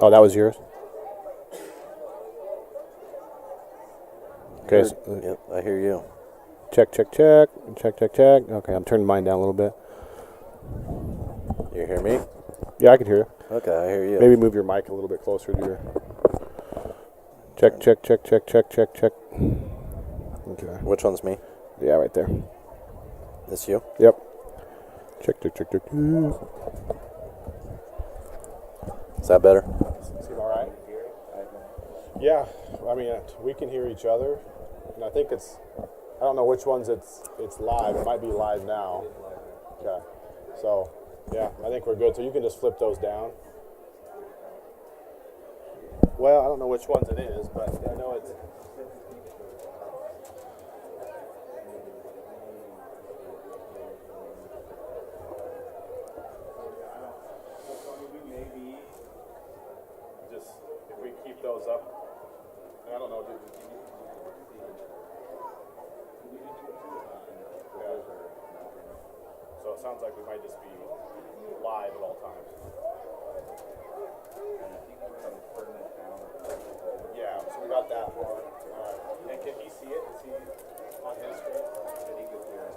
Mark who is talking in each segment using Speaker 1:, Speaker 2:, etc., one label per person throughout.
Speaker 1: Oh, that was yours? Okay.
Speaker 2: Yep, I hear you.
Speaker 1: Check, check, check. Check, check, check. Okay, I'm turning mine down a little bit.
Speaker 2: You hear me?
Speaker 1: Yeah, I can hear you.
Speaker 2: Okay, I hear you.
Speaker 1: Maybe move your mic a little bit closer to your... Check, check, check, check, check, check, check. Okay.
Speaker 2: Which one's me?
Speaker 1: Yeah, right there.
Speaker 2: This you?
Speaker 1: Yep. Check, check, check, check.
Speaker 2: Is that better?
Speaker 1: Seem all right? Yeah, I mean, we can hear each other, and I think it's, I don't know which ones it's live. It might be live now. Okay, so, yeah, I think we're good. So you can just flip those down. Well, I don't know which ones it is, but I know it's... Just, if we keep those up, I don't know, so it sounds like we might just be live at all times. Yeah, so we got that one. And can he see it? Is he on his screen? Did he get there?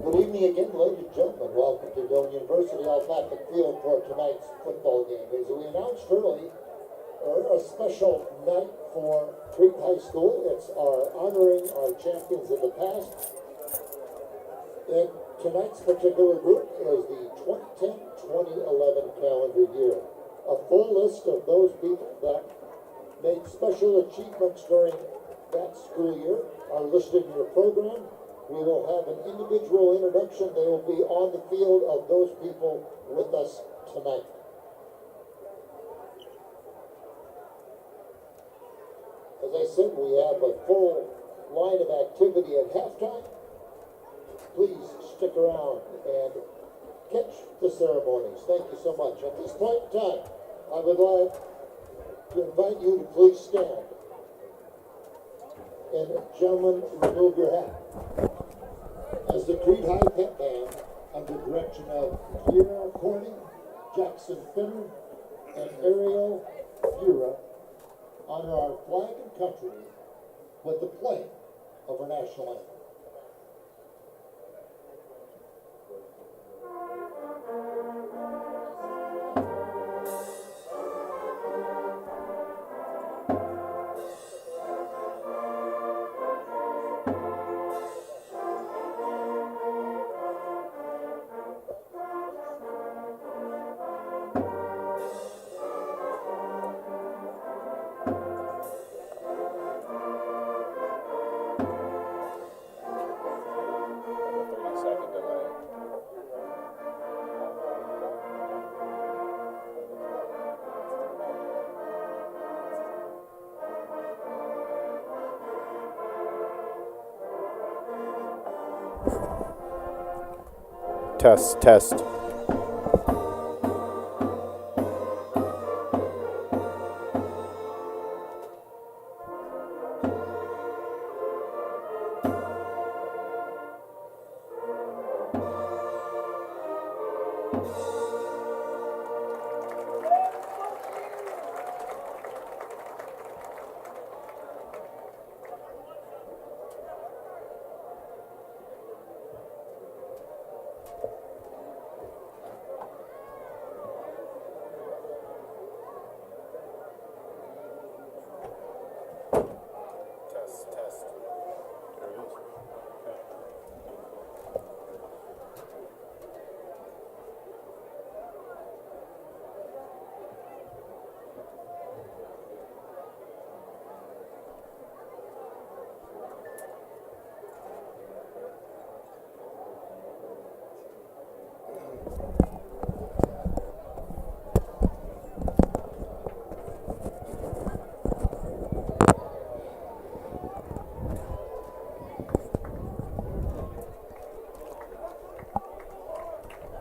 Speaker 3: Good evening again, ladies and gentlemen. Welcome to Doane University on Papik Field for tonight's football game. As we announced early, a special night for Crete High School. It's our honoring our champions of the past. And tonight's particular group is the 2010-2011 calendar year. A full list of those people that made special achievements during that school year are listed in your program. We will have an individual introduction. They will be on the field of those people with us tonight. As I said, we have a full line of activity at halftime. Please stick around and catch the ceremonies. Thank you so much. At this point in time, I would like to invite you to please stand. And gentlemen, remove your hat. As the Crete High Pep Band, under direction of Kiera Corning, Jackson Finner, and Ariel Fura, honor our flag and country with the playing of our national anthem.
Speaker 1: Test, test.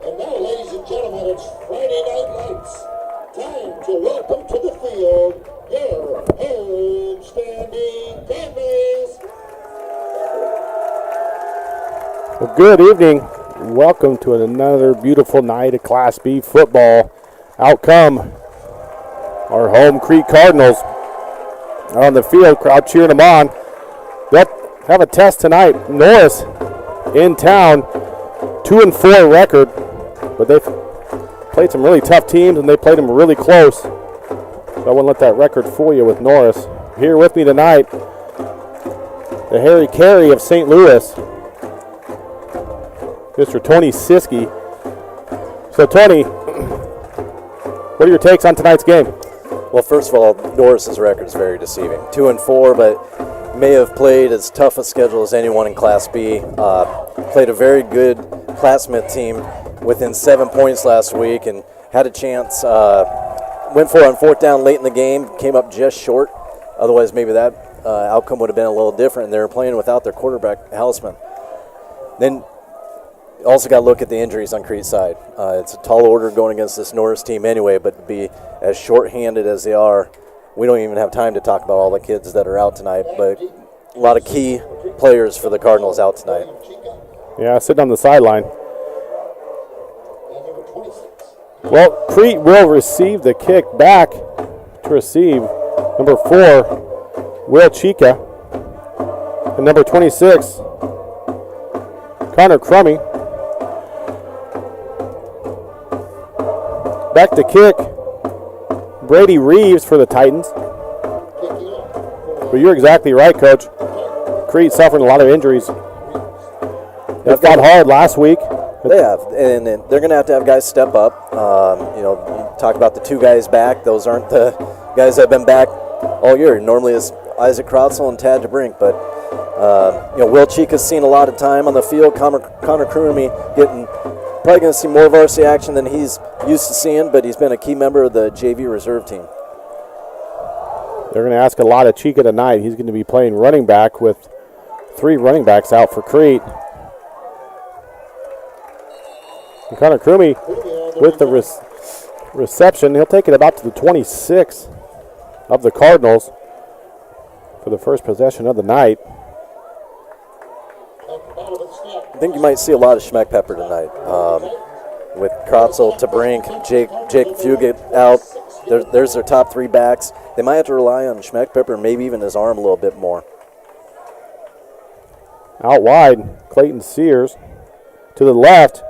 Speaker 1: And now, ladies and gentlemen, it's Friday Night Lights. Time to welcome to the field your homestanding Cardinals. Well, good evening, welcome to another beautiful night of Class B football. Out come our home Crete Cardinals on the field, crowd cheering them on. They'll have a test tonight. Norris in town, 2-4 record, but they've played some really tough teams and they played them really close. So I wouldn't let that record fool you with Norris. Here with me tonight, the Harry Carey of St. Louis, Mr. Tony Siski. So Tony, what are your takes on tonight's game?
Speaker 2: Well, first of all, Norris's record is very deceiving. 2-4, but may have played as tough a schedule as anyone in Class B. Played a very good Plattsmouth team within 7 points last week and had a chance. Went for it on fourth down late in the game, came up just short. Otherwise, maybe that outcome would have been a little different. They were playing without their quarterback, Houseman. Then also got to look at the injuries on Crete's side. It's a tall order going against this Norris team anyway, but to be as short-handed as they are, we don't even have time to talk about all the kids that are out tonight, but a lot of key players for the Cardinals out tonight.
Speaker 1: Yeah, sitting on the sideline. Well, Crete will receive the kick back to receive number 4, Will Chica, and number 26, Connor Crummy. Back to kick, Brady Reeves for the Titans. But you're exactly right, Coach. Crete suffering a lot of injuries. It got hard last week.
Speaker 2: They have, and they're going to have guys step up. You talk about the 2 guys back. Those aren't the guys that have been back all year. Normally it's Isaac Krautzel and Tad DeBrink, but Will Chica's seen a lot of time on the field. Connor Crummy probably going to see more varsity action than he's used to seeing, but he's been a key member of the JV reserve team.
Speaker 1: They're going to ask a lot of Chica tonight. He's going to be playing running back with 3 running backs out for Crete. And Connor Crummy with the reception. He'll take it about to the 26 of the Cardinals for the first possession of the night.
Speaker 2: I think you might see a lot of Schmeck Pepper tonight. With Krautzel, DeBrink, Jake Fugit out. There's their top 3 backs. They might have to rely on Schmeck Pepper, maybe even his arm a little bit more.
Speaker 1: Out wide, Clayton Sears. To the left,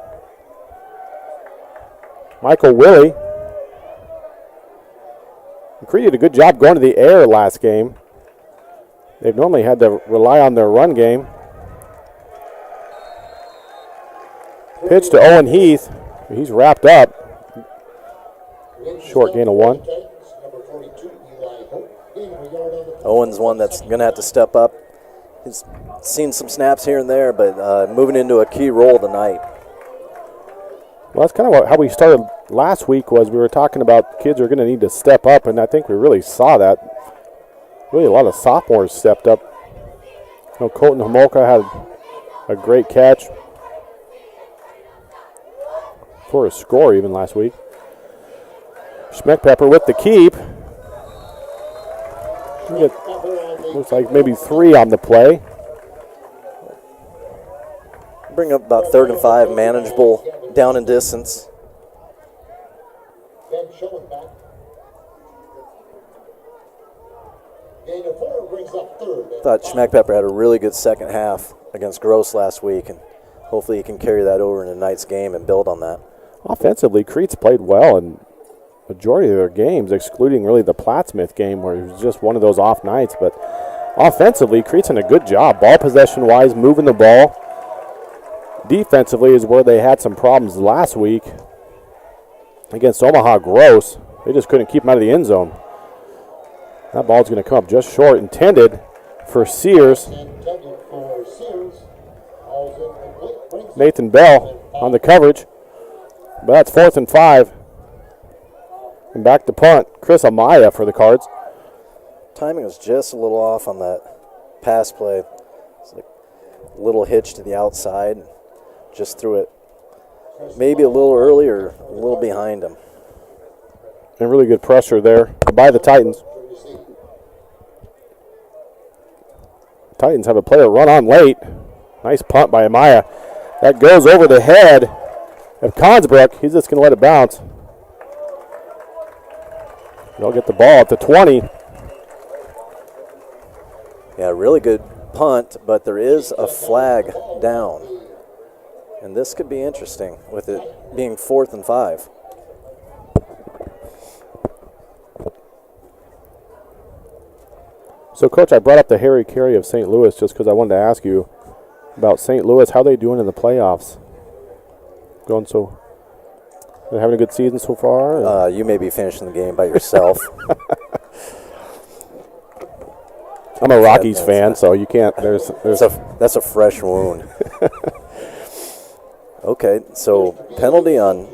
Speaker 1: Michael Willie. Crete did a good job going to the air last game. They've normally had to rely on their run game. Pitch to Owen Heath. He's wrapped up. Short gain of 1.
Speaker 2: Owen's one that's going to have to step up. He's seen some snaps here and there, but moving into a key role tonight.
Speaker 1: Well, that's kind of how we started last week. Was we were talking about kids are going to need to step up, and I think we really saw that. Really, a lot of sophomores stepped up. Colton Homolka had a great catch for a score even last week. Schmeck Pepper with the keep. Looks like maybe 3 on the play.
Speaker 2: Bring up about 3rd and 5, manageable down and distance. Thought Schmeck Pepper had a really good second half against Gross last week, and hopefully he can carry that over in tonight's game and build on that.
Speaker 1: Offensively, Crete's played well in majority of their games, excluding really the Plattsmouth game where it was just one of those off nights. But offensively, Crete's done a good job, ball possession-wise, moving the ball. Defensively is where they had some problems last week against Omaha Gross. They just couldn't keep them out of the end zone. That ball's going to come up just short, intended for Sears. Nathan Bell on the coverage. But that's 4th and 5. And back to punt, Chris Amaya for the Cards.
Speaker 2: Timing was just a little off on that pass play. It's like a little hitch to the outside. Just threw it maybe a little early or a little behind him.
Speaker 1: And really good pressure there by the Titans. Titans have a player run on late. Nice punt by Amaya. That goes over the head of Consbrook. He's just going to let it bounce. They'll get the ball at the 20.
Speaker 2: Yeah, really good punt, but there is a flag down. And this could be interesting with it being 4th and 5.
Speaker 1: So, Coach, I brought up the Harry Carey of St. Louis just because I wanted to ask you about St. Louis. How are they doing in the playoffs? They're having a good season so far?
Speaker 2: You may be finishing the game by yourself.
Speaker 1: I'm a Rockies fan, so you can't.
Speaker 2: That's a fresh wound. Okay, so penalty on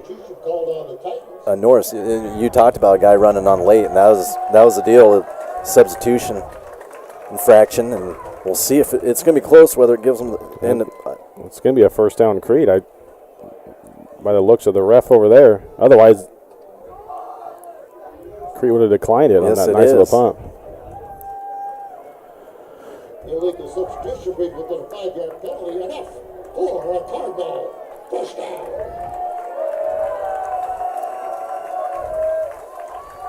Speaker 2: Norris. You talked about a guy running on late, and that was the deal. Substitution infraction, and we'll see if it's going to be close. Whether it gives them
Speaker 1: it's going to be a first down Crete. By the looks of the ref over there. Otherwise, Crete would have declined it on that nice of a punt.
Speaker 3: Illegal substitution brings within a 5-yard penalty. Enough for a Cardinal first down.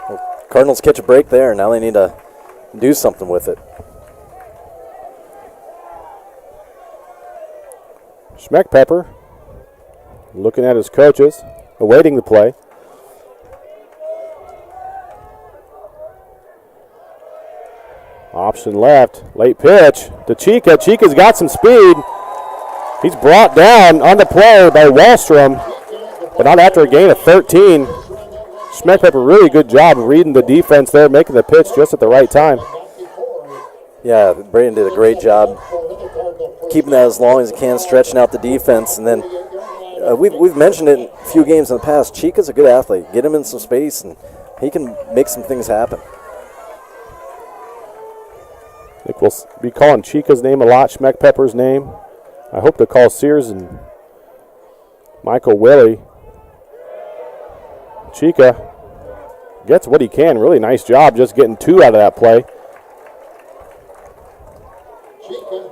Speaker 2: Well, Cardinals catch a break there. Now they need to do something with it.
Speaker 1: Schmeckpepper looking at his coaches, awaiting the play. Option left, late pitch to Chica. Chica's got some speed. He's brought down on the play by Wallstrom, but not after a gain of 13. Schmeckpepper, really good job reading the defense there, making the pitch just at the right time.
Speaker 2: Yeah, Braden did a great job keeping that as long as he can, stretching out the defense, and then we've mentioned it in a few games in the past. Chica's a good athlete. Get him in some space, and he can make some things happen.
Speaker 1: I think we'll be calling Chica's name a lot, Schmeckpepper's name. I hope to call Sears and Michael Willie. Chica gets what he can. Really nice job just getting 2 out of that play.
Speaker 3: Chica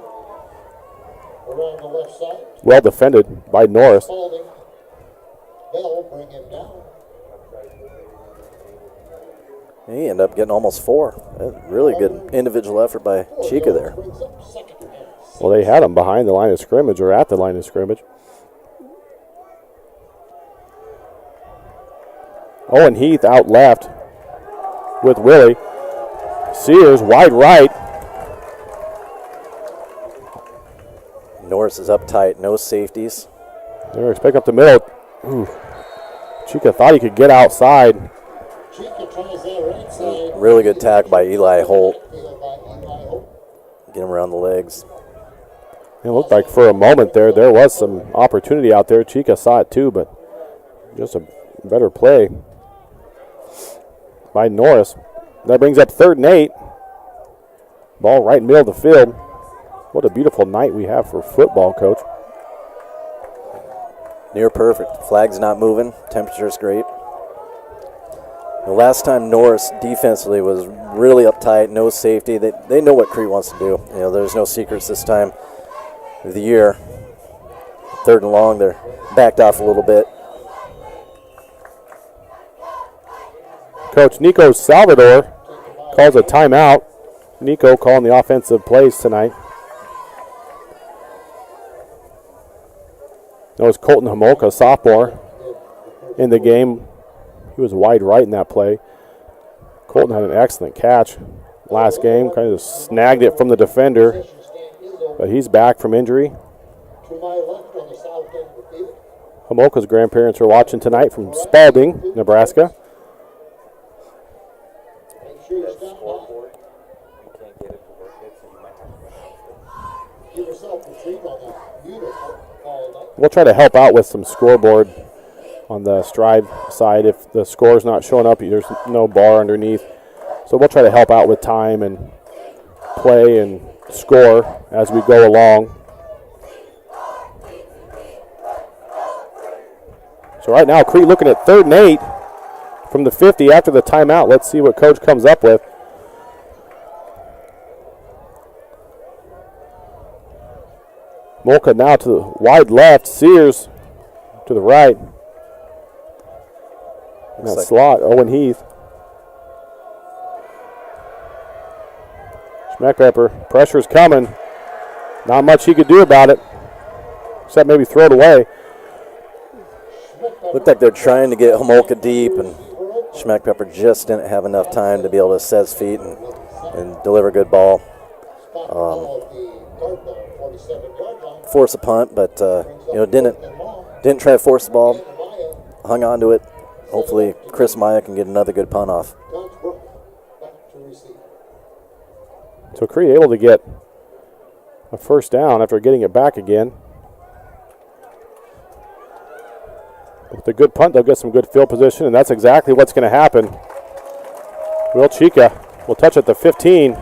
Speaker 3: around the left side.
Speaker 1: Well defended by Norris.
Speaker 3: Bell bring him down.
Speaker 2: He ended up getting almost 4. Really good individual effort by Chica there.
Speaker 1: Well, they had him behind the line of scrimmage or at the line of scrimmage. Owen Heath out left with Willie. Sears wide right.
Speaker 2: Norris is up tight, no safeties.
Speaker 1: Norris pick up the middle. Ooh. Chica thought he could get outside.
Speaker 2: Really good tackle by Eli Holt. Get him around the legs.
Speaker 1: It looked like for a moment there was some opportunity out there. Chica saw it too, but just a better play by Norris. That brings up 3rd and 8. Ball right in the middle of the field. What a beautiful night we have for football, Coach.
Speaker 2: Near perfect. Flag's not moving. Temperature's great. The last time Norris defensively was really uptight, no safety. They know what Crete wants to do. You know, there's no secrets this time of the year. 3rd and long, they're backed off a little bit.
Speaker 1: Coach Nico Salvador calls a timeout. Nico calling the offensive plays tonight. That was Colton Homolka, sophomore, in the game. He was wide right in that play. Colton had an excellent catch last game. Kind of snagged it from the defender. But he's back from injury. Homolka's grandparents are watching tonight from Spalding, Nebraska. We'll try to help out with some scoreboard on the Strive side. If the score's not showing up, there's no bar underneath. So we'll try to help out with time and play and score as we go along. So right now, Crete looking at 3rd and 8 from the 50 after the timeout. Let's see what Coach comes up with. Molka now to the wide left. Sears to the right. In that slot, Owen Heath. Schmeckpepper, pressure's coming. Not much he could do about it, except maybe throw it away.
Speaker 2: Looked like they're trying to get Homolka deep, and Schmeckpepper just didn't have enough time to be able to set his feet and deliver a good ball. Force a punt, but didn't try to force the ball. Hung on to it. Hopefully Chris Maya can get another good punt off.
Speaker 1: So Crete able to get a first down after getting it back again. With a good punt, they'll get some good field position, and that's exactly what's going to happen. Will Chica will touch at the 15.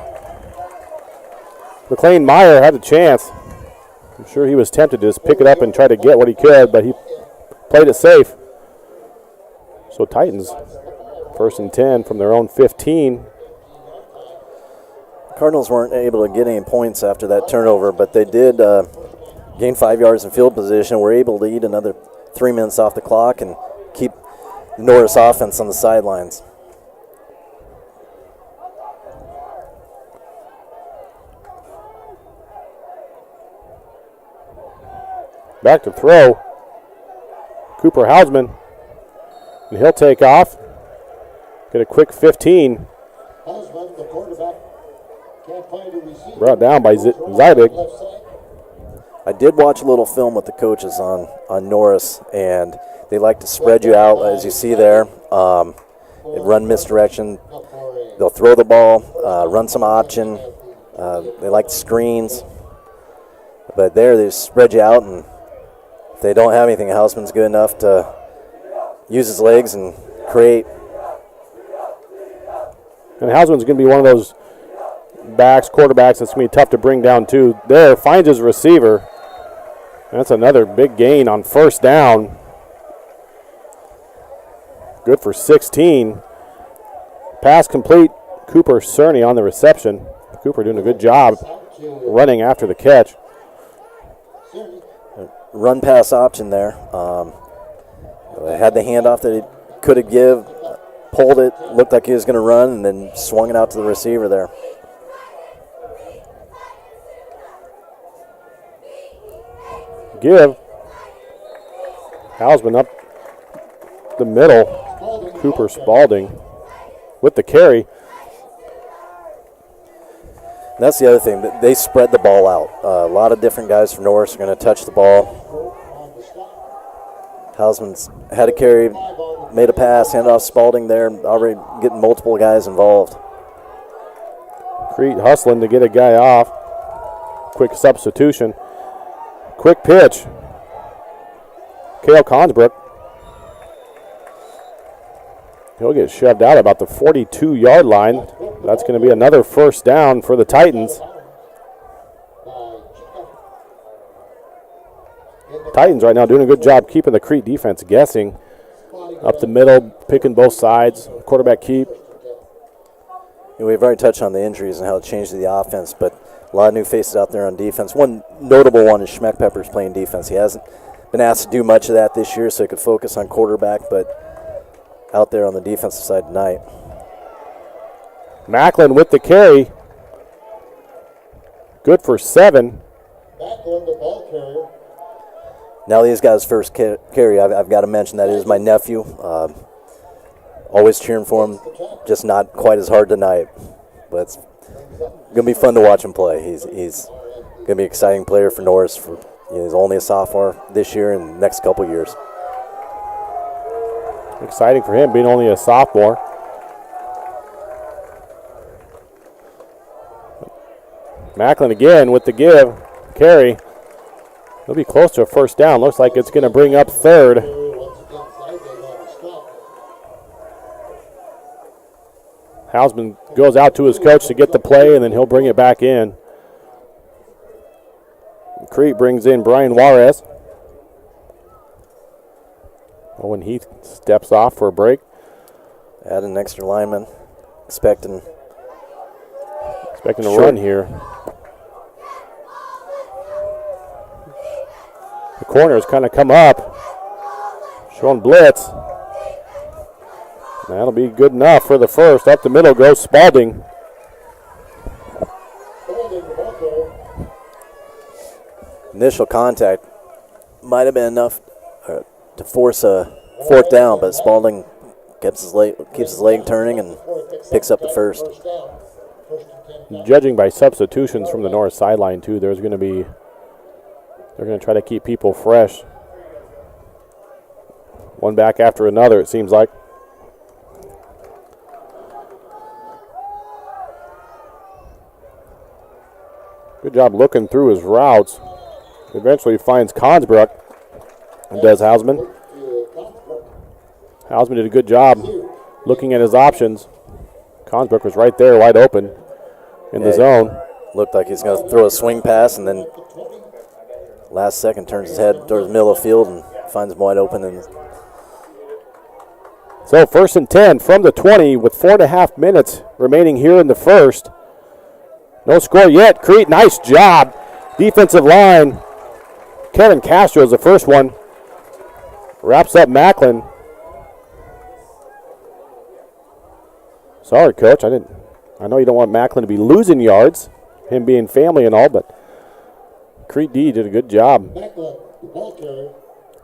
Speaker 1: McLean Meyer had the chance. I'm sure he was tempted to just pick it up and try to get what he could, but he played it safe. So Titans, 1st and 10 from their own 15.
Speaker 2: Cardinals weren't able to get any points after that turnover, but they did gain 5 yards in field position. Were able to eat another 3 minutes off the clock and keep the Norris offense on the sidelines.
Speaker 1: Back to throw. Cooper Hausman. And he'll take off. Get a quick 15.
Speaker 3: Hausman, the quarterback, can't find a receiver.
Speaker 1: Brought down by Zybik.
Speaker 2: I did watch a little film with the coaches on Norris, and they like to spread you out, as you see there. They run misdirection. They'll throw the ball, run some option. They like screens. But there, they spread you out, and if they don't have anything, Hausman's good enough to use his legs and create.
Speaker 1: And Hausman's going to be one of those quarterbacks that's going to be tough to bring down too. There, finds his receiver. That's another big gain on first down. Good for 16. Pass complete. Cooper Cerny on the reception. Cooper doing a good job running after the catch.
Speaker 2: Run pass option there. Had the handoff that he could have give, pulled it, looked like he was going to run, and then swung it out to the receiver there.
Speaker 1: Give. Hausman up the middle. Cooper Spalding with the carry.
Speaker 2: That's the other thing. They spread the ball out. A lot of different guys from Norris are going to touch the ball. Hausman's had a carry, made a pass, hand off Spalding there, already getting multiple guys involved.
Speaker 1: Crete hustling to get a guy off. Quick substitution. Quick pitch. Cale Consbrook. He'll get shoved out about the 42-yard line. That's going to be another first down for the Titans. Titans right now doing a good job keeping the Crete defense guessing. Up the middle, picking both sides, quarterback keep.
Speaker 2: We've already touched on the injuries and how it changed the offense, but a lot of new faces out there on defense. One notable one is Schmeckpepper's playing defense. He hasn't been asked to do much of that this year, so he could focus on quarterback, but out there on the defensive side tonight.
Speaker 1: Macklin with the carry. Good for 7.
Speaker 3: Macklin, the ball carrier.
Speaker 2: Now these guys' first carry, I've got to mention that is my nephew. Always cheering for him, just not quite as hard tonight. But it's going to be fun to watch him play. He's going to be an exciting player for Norris. He's only a sophomore this year and the next couple years.
Speaker 1: Exciting for him being only a sophomore. Macklin again with the give. Carry. He'll be close to a first down. Looks like it's going to bring up third. Hausman goes out to his coach to get the play, and then he'll bring it back in. Crete brings in Brian Juarez. Owen Heath steps off for a break.
Speaker 2: Add an extra lineman. Expecting
Speaker 1: a run here. corner has kind of come up, showing blitz. That'll be good enough for the first. Up the middle goes Spalding.
Speaker 2: Initial contact might have been enough to force a fourth down, but Spalding keeps his leg turning and picks up the first.
Speaker 1: Judging by substitutions from the north sideline too, they're going to try to keep people fresh. One back after another, it seems like. Good job looking through his routes. Eventually finds Consbrook and does Hausman. Hausman did a good job looking at his options. Consbrook was right there, wide open in the zone.
Speaker 2: Looked like he's going to throw a swing pass, and then last second turns his head towards the middle of the field and finds him wide open. And
Speaker 1: so 1st and 10 from the 20 with 4.5 minutes remaining here in the first. No score yet. Crete, nice job. Defensive line. Kevin Castro is the first one. Wraps up Macklin. Sorry, Coach. I know you don't want Macklin to be losing yards, him being family and all, but Crete D did a good job.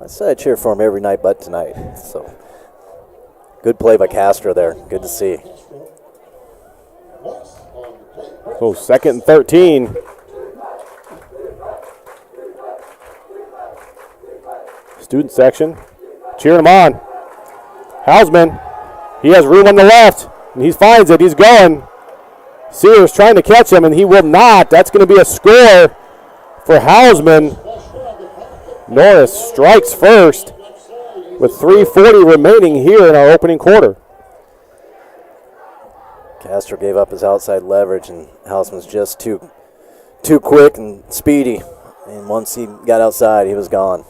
Speaker 2: I said I cheer for him every night but tonight. So good play by Castro there. Good to see.
Speaker 1: So 2nd and 13. Student section cheering him on. Hausman, he has room on the left, and he finds it. He's going. Sears trying to catch him, and he will not. That's going to be a score for Hausman. Norris strikes first with 3:40 remaining here in our opening quarter.
Speaker 2: Castro gave up his outside leverage, and Hausman's just too quick and speedy. And once he got outside, he was gone.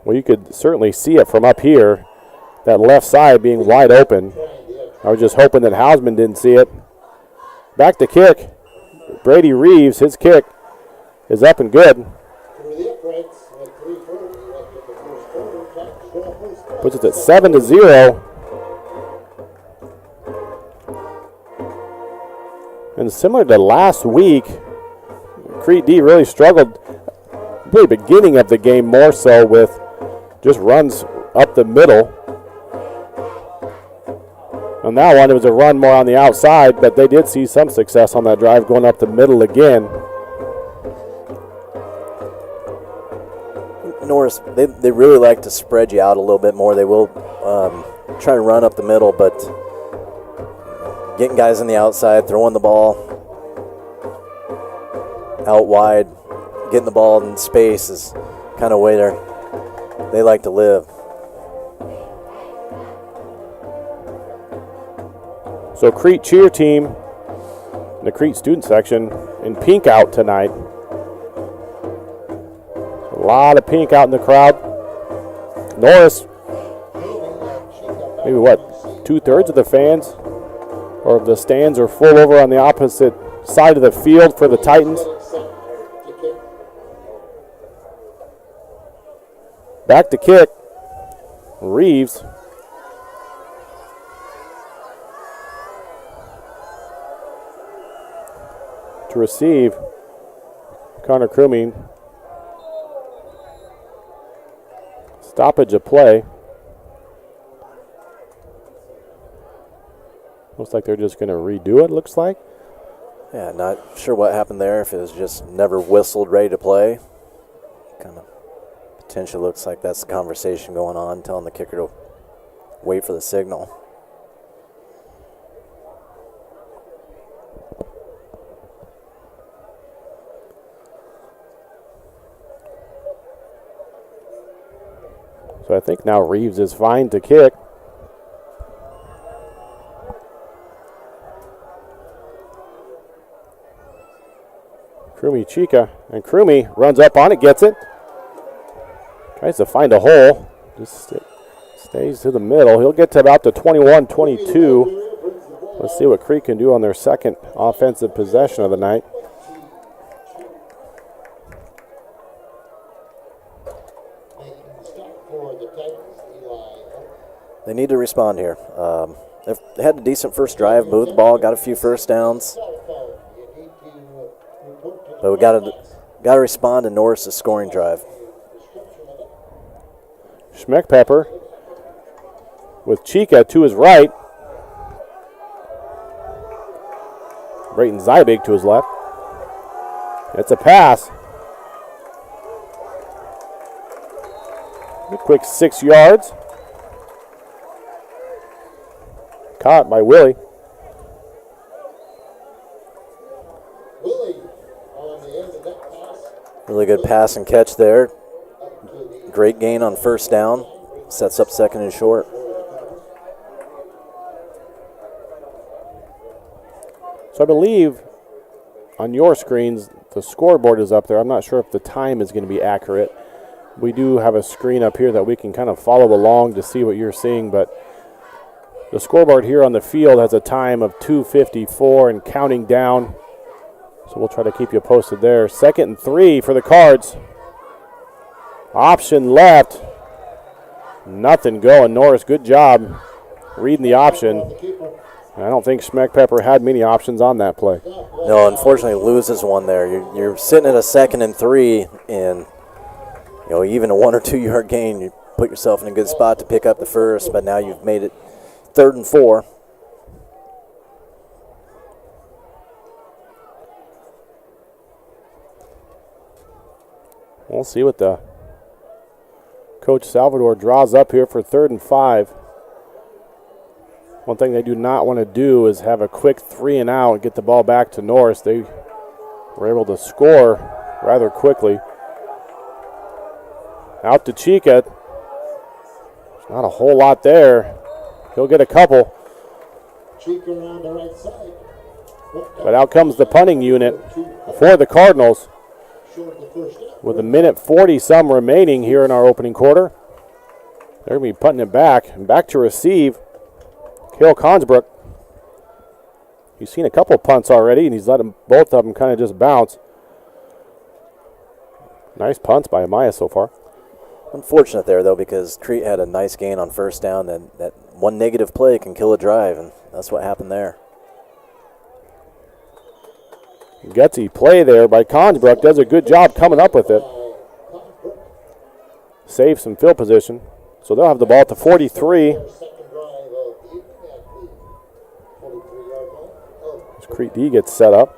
Speaker 1: Well, you could certainly see it from up here, that left side being wide open. I was just hoping that Hausman didn't see it. Back to kick. Brady Reeves, his kick is up and good. Puts it at 7-0. And similar to last week, Crete D really struggled at the beginning of the game, more so with just runs up the middle. On that one, it was a run more on the outside, but they did see some success on that drive going up the middle again.
Speaker 2: Norris, they really like to spread you out a little bit more. They will try to run up the middle, but getting guys on the outside, throwing the ball out wide, getting the ball in space is kind of way they like to live.
Speaker 1: So Crete cheer team, the Crete student section, in pink out tonight. A lot of pink out in the crowd. Norris, maybe what, 2/3 of the fans or the stands are full over on the opposite side of the field for the Titans. Back to kick. Reeves. To receive. Connor Cruming. Stoppage of play. Looks like they're just going to redo it, looks like.
Speaker 2: Yeah, not sure what happened there, if it was just never whistled, ready to play. Kind of potentially looks like that's the conversation going on, telling the kicker to wait for the signal.
Speaker 1: So I think now Reeves is fine to kick. Crumey Chica, and Crumey runs up on it, gets it. Tries to find a hole. Just stays to the middle. He'll get to about the 21-22. Let's see what Crete can do on their second offensive possession of the night.
Speaker 2: They need to respond here. They've had a decent first drive, moved the ball, got a few first downs. But we got to respond to Norris's scoring drive.
Speaker 1: Schmeckpepper with Chica to his right. Brayton Zybig to his left. It's a pass. A quick 6 yards. Caught by Willie.
Speaker 2: Really good pass and catch there. Great gain on first down. Sets up second and short.
Speaker 1: So I believe on your screens the scoreboard is up there. I'm not sure if the time is going to be accurate. We do have a screen up here that we can kind of follow along to see what you're seeing, but the scoreboard here on the field has a time of 2:54 and counting down. So we'll try to keep you posted there. 2nd and 3 for the Cards. Option left. Nothing going. Norris, good job reading the option. I don't think Schmeckpepper had many options on that play.
Speaker 2: No, unfortunately loses one there. You're sitting at a 2nd and 3, and even a 1 or 2 yard gain, you put yourself in a good spot to pick up the first, but now you've made it 3rd and 4.
Speaker 1: We'll see what the Coach Salvador draws up here for 3rd and 5. One thing they do not want to do is have a quick 3 and out and get the ball back to Norris. They were able to score rather quickly. Out to Chica. There's not a whole lot there. He'll get a couple.
Speaker 3: Chica around the right side.
Speaker 1: But out comes the punting unit for the Cardinals. With a minute 40-some remaining here in our opening quarter. They're going to be putting it back. And back to receive, Cale Consbrook. He's seen a couple punts already, and he's let both of them kind of just bounce. Nice punts by Amaya so far.
Speaker 2: Unfortunate there, though, because Crete had a nice gain on first down. That one negative play can kill a drive, and that's what happened there.
Speaker 1: Gutsy play there by Consbrook. Does a good job coming up with it. Saves some field position. So they'll have the ball at the 43. As Crete D gets set up.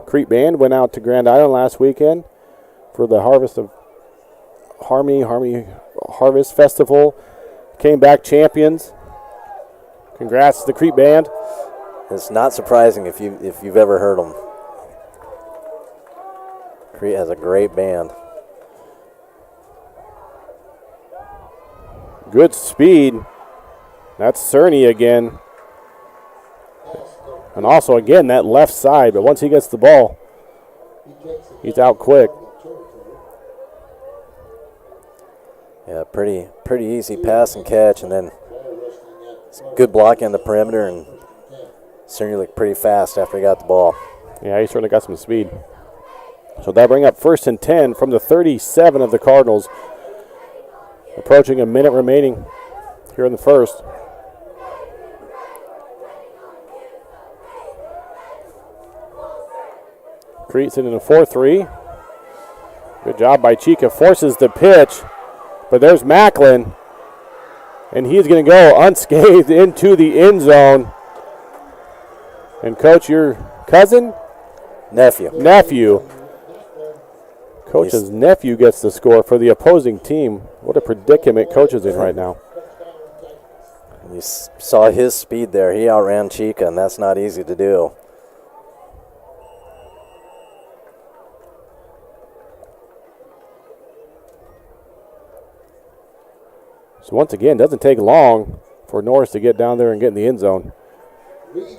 Speaker 1: Crete Band went out to Grand Island last weekend for the Harvest Festival. Came back champions. Congrats to the Crete Band.
Speaker 2: It's not surprising if you've ever heard them. Crete has a great band.
Speaker 1: Good speed. That's Cerny again. And also, again, that left side. But once he gets the ball, he's out quick.
Speaker 2: Yeah, pretty easy pass and catch, and then good blocking on the perimeter, and certainly looked pretty fast after he got the ball.
Speaker 1: Yeah, he certainly got some speed. So that bring up 1st and 10 from the 37 of the Cardinals. Approaching a minute remaining here in the first. Crete's in a 4-3. Good job by Chica. Forces the pitch. But there's Macklin. And he's going to go unscathed into the end zone. And, Coach, your cousin? Nephew. Coach's nephew gets the score for the opposing team. What a predicament Coach is in right now.
Speaker 2: You saw his speed there. He outran Chica, and that's not easy to do.
Speaker 1: So once again, it doesn't take long for Norris to get down there and get in the end zone.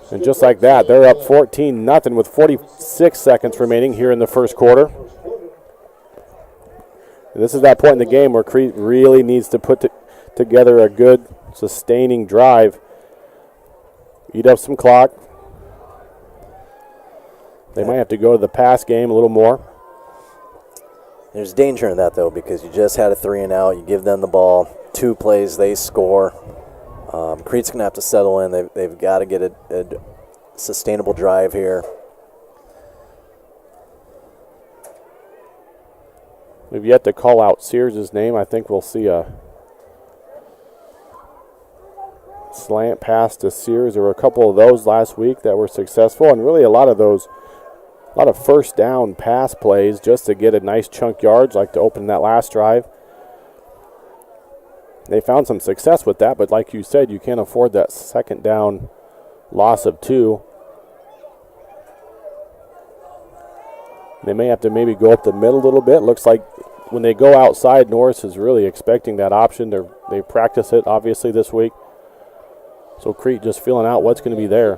Speaker 1: And just like that, they're up 14-0 with 46 seconds remaining here in the first quarter. And this is that point in the game where Crete really needs to put together a good, sustaining drive. Eat up some clock. They might have to go to the pass game a little more.
Speaker 2: There's danger in that, though, because you just had a 3 and out. You give them the ball, 2 plays, they score. Crete's going to have to settle in. They've got to get a sustainable drive here.
Speaker 1: We've yet to call out Sears' name. I think we'll see a slant pass to Sears. There were a couple of those last week that were successful, and really a lot of first down pass plays just to get a nice chunk yards, like to open that last drive. They found some success with that, but like you said, you can't afford that second down loss of 2. They may have to maybe go up the middle a little bit. Looks like when they go outside, Norris is really expecting that option. They practice it, obviously, this week. So Crete just feeling out what's going to be there.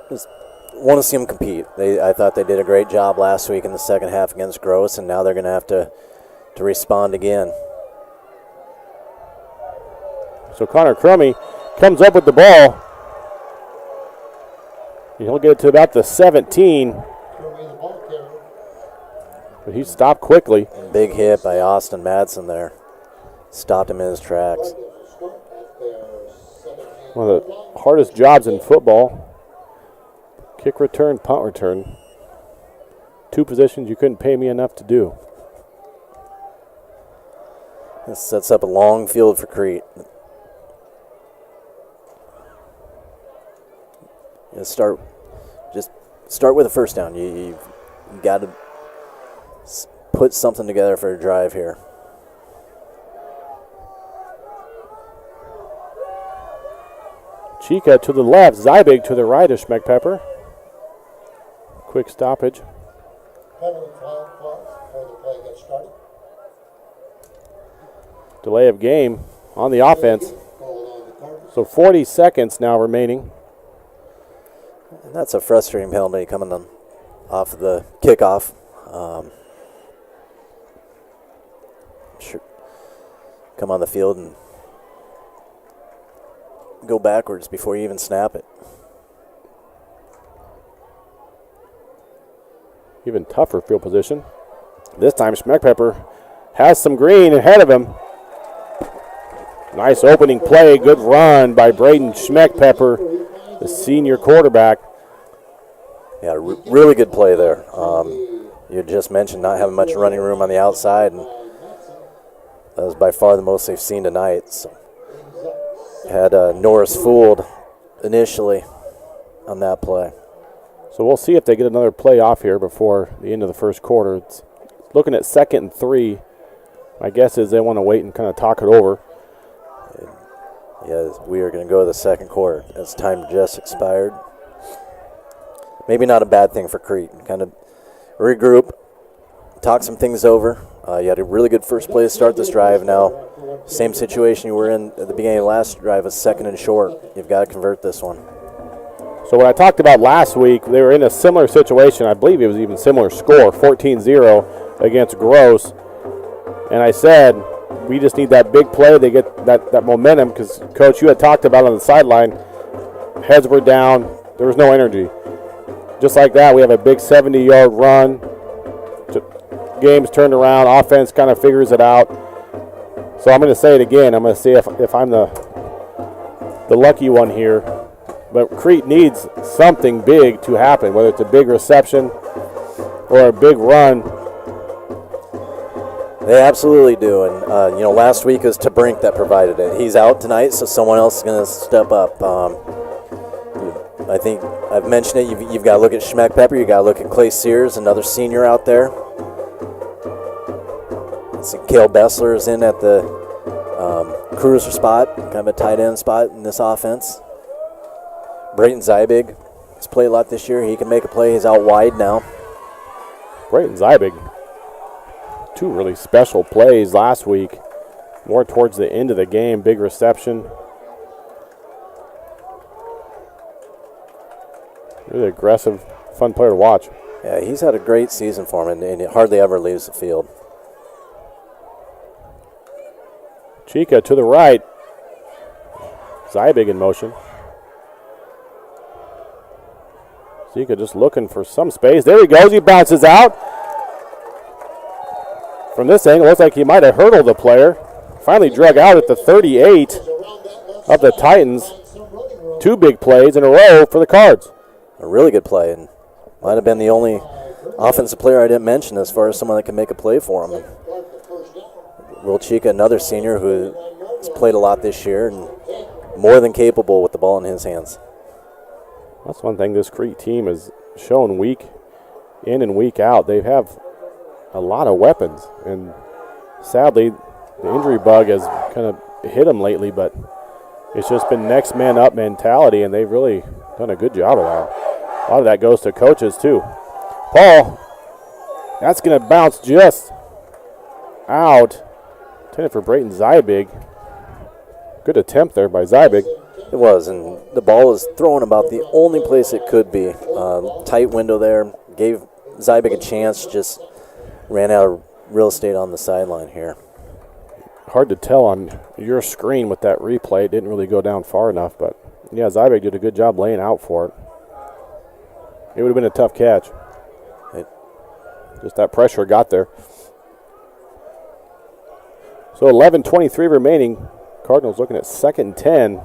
Speaker 2: Just want to see them compete. I thought they did a great job last week in the second half against Gross, and now they're going to have to respond again.
Speaker 1: So Connor Crummy comes up with the ball. He'll get it to about the 17. But he stopped quickly.
Speaker 2: Big hit by Austin Madsen there. Stopped him in his tracks.
Speaker 1: One of the hardest jobs in football. Kick return, punt return. 2 positions you couldn't pay me enough to do.
Speaker 2: This sets up a long field for Crete. Just start with a first down. You've got to put something together for a drive here.
Speaker 1: Chica to the left, Zybig to the right of Schmeckpepper. Quick stoppage. Delay of game on the offense. So 40 seconds now remaining.
Speaker 2: And that's a frustrating penalty coming off of the kickoff. Sure. Come on the field and go backwards before you even snap it.
Speaker 1: Even tougher field position. This time Schmeckpepper has some green ahead of him. Nice opening play, good run by Braden Schmeckpepper, the senior quarterback.
Speaker 2: Yeah, really good play there. You just mentioned not having much running room on the outside, and that was by far the most they've seen tonight. So had Norris fooled initially on that play.
Speaker 1: So we'll see if they get another play off here before the end of the first quarter. It's looking at 2nd and 3. My guess is they want to wait and kind of talk it over.
Speaker 2: Yeah, we are going to go to the second quarter as time just expired. Maybe not a bad thing for Crete. Kind of regroup, talk some things over. You had a really good first play to start this drive. Now, same situation you were in at the beginning of the last drive, was 2nd and short. You've got to convert this one.
Speaker 1: So what I talked about last week, they were in a similar situation. I believe it was even similar score, 14-0 against Gross. And I said, we just need that big play. They get that momentum because, Coach, you had talked about on the sideline, heads were down. There was no energy. Just like that, we have a big 70-yard run. Game's turned around. Offense kind of figures it out. So I'm going to say it again. I'm going to see if I'm the lucky one here. But Crete needs something big to happen, whether it's a big reception or a big run.
Speaker 2: They absolutely do. And, last week it was Tabrink that provided it. He's out tonight, so someone else is going to step up. I think I've mentioned it. You've got to look at Schmeckpepper. You've got to look at Clay Sears, another senior out there. See Cale Bessler is in at the cruiser spot, kind of a tight end spot in this offense. Brayton Zybig has played a lot this year. He can make a play. He's out wide now.
Speaker 1: Brayton Zybig, 2 really special plays last week. More towards the end of the game, big reception. Really aggressive, fun player to watch.
Speaker 2: Yeah, he's had a great season for him, and he hardly ever leaves the field.
Speaker 1: Chica to the right. Zybig in motion. Zika just looking for some space. There he goes. He bounces out. From this angle, looks like he might have hurdled the player. Finally drug out at the 38 of the Titans. 2 big plays in a row for the Cards.
Speaker 2: A really good play, and might have been the only offensive player I didn't mention as far as someone that can make a play for him. Will Chica, another senior who has played a lot this year and more than capable with the ball in his hands.
Speaker 1: That's one thing this Crete team has shown week in and week out. They have a lot of weapons, and sadly, the injury bug has kind of hit them lately, but it's just been next man up mentality, and they've really done a good job of that. A lot of that goes to coaches, too. Paul, that's going to bounce just out. Intended for Brayton Zybig. Good attempt there by Zybig.
Speaker 2: It was, and the ball was thrown about the only place it could be. Tight window there. Gave Zybig a chance, just ran out of real estate on the sideline here.
Speaker 1: Hard to tell on your screen with that replay. It didn't really go down far enough, but yeah, Zybig did a good job laying out for it. It would have been a tough catch. Just that pressure got there. So 11:23 remaining. Cardinals looking at 2nd and 10.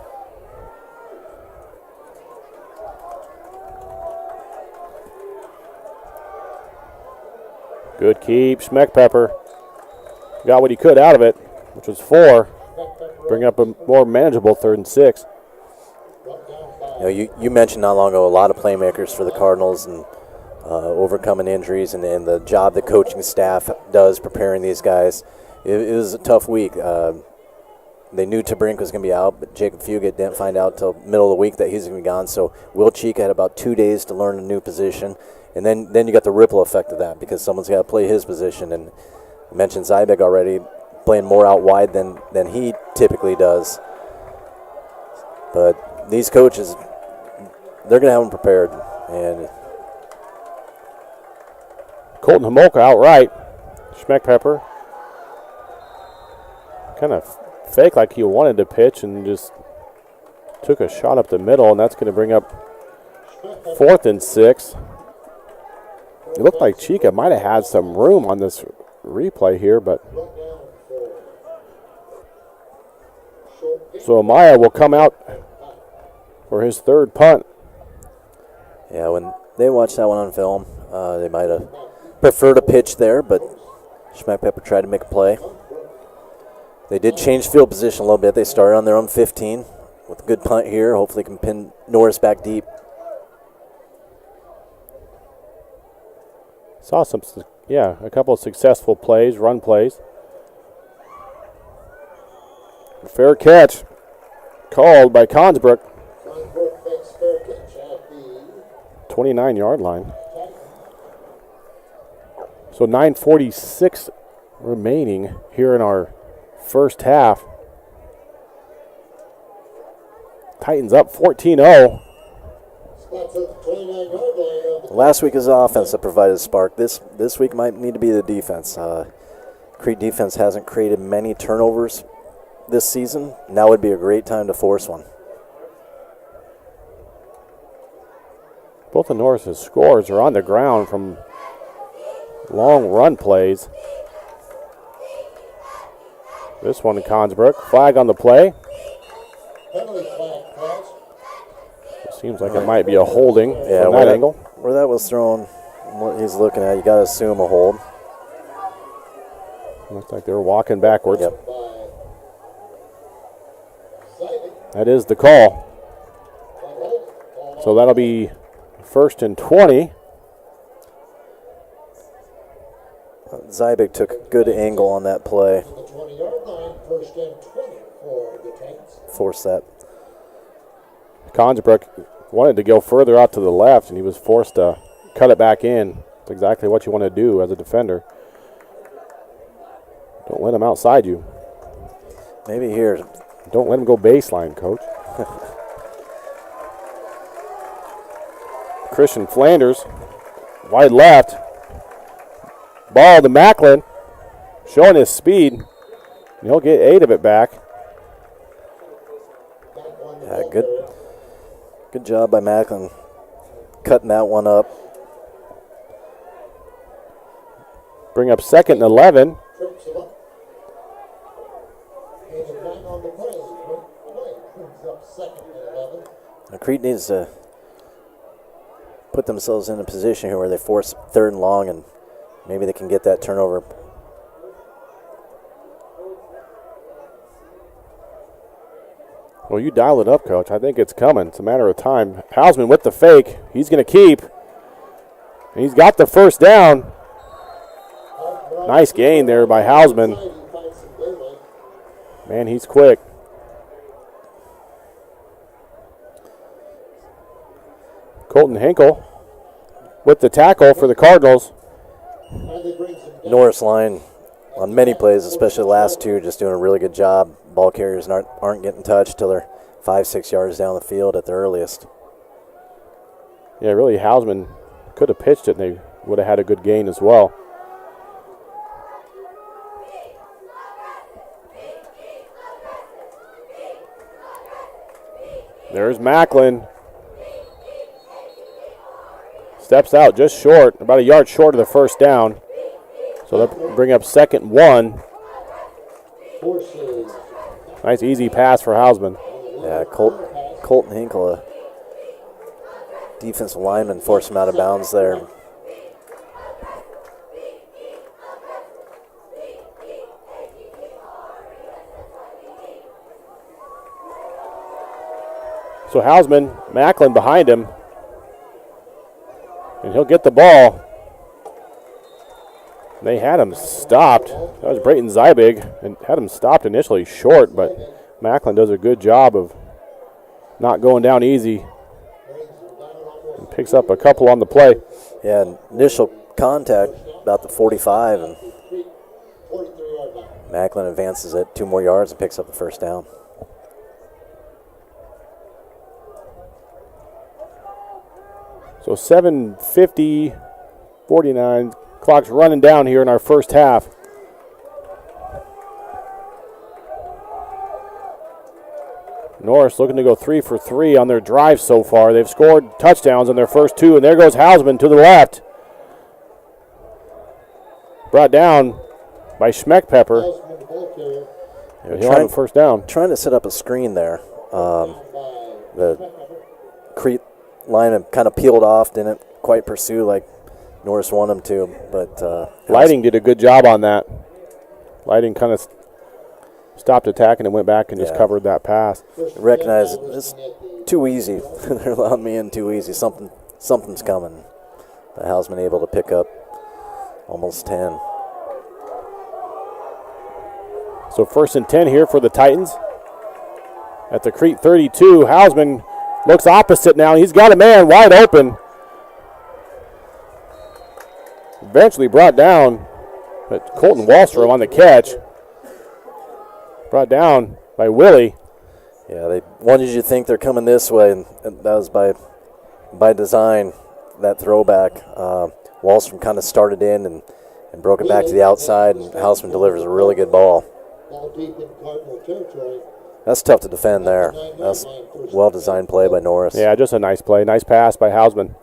Speaker 1: Good keep. Schmeckpepper got what he could out of it, which was 4. Bring up a more manageable 3rd and 6.
Speaker 2: You mentioned not long ago a lot of playmakers for the Cardinals and overcoming injuries and the job the coaching staff does preparing these guys. It was a tough week. They knew Tabrink was going to be out, but Jacob Fugate didn't find out till middle of the week that he's going to be gone. So Will Chica had about 2 days to learn a new position. And then you got the ripple effect of that because someone's got to play his position. And I mentioned Zybig already, playing more out wide than he typically does. But these coaches, they're going to have them prepared. And
Speaker 1: Colton Homolka outright. Schmeckpepper kind of fake like he wanted to pitch and just took a shot up the middle, and that's going to bring up 4th and 6. It looked like Chica might have had some room on this replay here, but so Amaya will come out for his 3rd punt.
Speaker 2: Yeah, when they watched that one on film, they might have preferred a pitch there, but Schmeckpepper tried to make a play. They did change field position a little bit. They started on their own 15 with a good punt here. Hopefully can pin Norris back deep.
Speaker 1: Saw a couple of successful plays, run plays. Fair catch called by Consbrook. 29-yard line. So 9:46 remaining here in our first half. Titans up 14-0.
Speaker 2: Last week is the offense that provided a spark. This week might need to be the defense. Crete defense hasn't created many turnovers this season. Now would be a great time to force one.
Speaker 1: Both of Norris's scores are on the ground from long run plays. This one to Consbrook. Flag on the play. It seems like it might be a holding from that angle.
Speaker 2: Where that was thrown, what he's looking at, you got to assume a hold.
Speaker 1: Looks like they're walking backwards.
Speaker 2: Yep.
Speaker 1: That is the call. So that'll be 1st and 20.
Speaker 2: Zybig took a good angle on that play. Force that.
Speaker 1: Consbrook wanted to go further out to the left, and he was forced to cut it back in. That's exactly what you want to do as a defender. Don't let him outside you.
Speaker 2: Maybe here.
Speaker 1: Don't let him go baseline, coach. Christian Flanders, wide left. Ball to Macklin, showing his speed. And he'll get 8 of it back.
Speaker 2: Yeah, good job by Macklin. cutting that one up.
Speaker 1: Bring up 2nd and 11.
Speaker 3: Trips him up. And a man on the play. Brings up 2nd and 11.
Speaker 2: Now, Crete needs to put themselves in a position here where they force 3rd and long, and maybe they can get that turnover.
Speaker 1: Well, you dial it up, Coach. I think it's coming. It's a matter of time. Hausman with the fake. He's going to keep. And he's got the first down. Nice gain there by Hausman. Man, he's quick. Colton Hinkle with the tackle for the Cardinals.
Speaker 2: Norris line on many plays, especially the last 2, just doing a really good job. Ball carriers aren't getting touched till they're 5-6 yards down the field at the earliest.
Speaker 1: Yeah, really, Hausman could have pitched it, and they would have had a good gain as well. There's Macklin. Steps out just short, about a yard short of the first down. So they'll bring up 2nd and 1. Nice easy pass for Hausman.
Speaker 2: Yeah, Colton Hinkle, a defensive lineman, forced him out of bounds there.
Speaker 1: So Hausman, Macklin behind him. And he'll get the ball. They had him stopped. That was Brayton Zybig, and had him stopped initially short, but Macklin does a good job of not going down easy and picks up a couple on the play.
Speaker 2: Yeah, initial contact about the 45, and Macklin advances it 2 more yards and picks up the first down.
Speaker 1: So 7:50, 49. Clock's running down here in our first half. Norris looking to go 3 for 3 on their drive so far. They've scored touchdowns on their first 2, and there goes Hausman to the left. Brought down by Schmeckpepper. He'll have a first down.
Speaker 2: Trying to set up a screen there. The Crete lineman kind of peeled off, didn't quite pursue like Norris wanted him to, but
Speaker 1: Lighting did a good job on that. Lighting kind of stopped attacking and went back and just covered that pass.
Speaker 2: Recognize it's too easy. They're allowing me in too easy. Something's coming. But Hausman able to pick up almost 10.
Speaker 1: So 1st and 10 here for the Titans. At the Crete 32, Hausman looks opposite now. He's got a man wide open. Eventually brought down, but Colton Wallstrom on the catch. Brought down by Willie.
Speaker 2: Yeah, they wanted you to think they're coming this way, and that was by design, that throwback. Wallstrom kind of started in and broke it back to the outside, and Hausman delivers a really good ball.
Speaker 3: Ball deep in Cardinal territory.
Speaker 2: That's tough to defend there. That's well-designed play by Norris.
Speaker 1: Yeah, just a nice play. Nice pass by Hausman.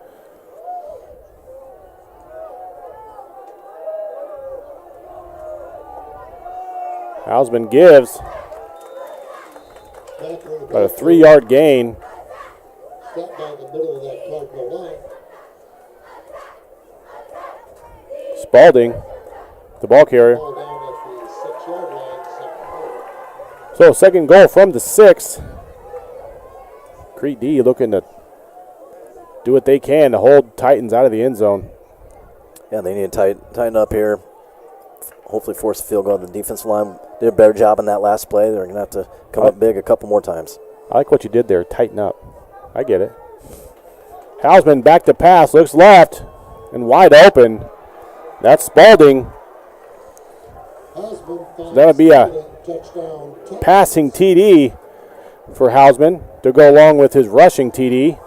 Speaker 1: Hausman gives about a 3-yard gain.
Speaker 3: Step down the middle of that Cardinal line.
Speaker 1: Spalding, the ball carrier.
Speaker 3: Ball down at the 6-yard line.
Speaker 1: So 2nd goal from the 6. Crete D looking to do what they can to hold Titans out of the end zone.
Speaker 2: Yeah, they need to tighten up here. Hopefully force a field goal. The defensive line did a better job on that last play. They're going to have to come up big a couple more times.
Speaker 1: I like what you did there. Tighten up. I get it. Hausman back to pass. Looks left and wide open. That's Spalding. So that'll be a passing TD for Hausman to go along with his rushing TD.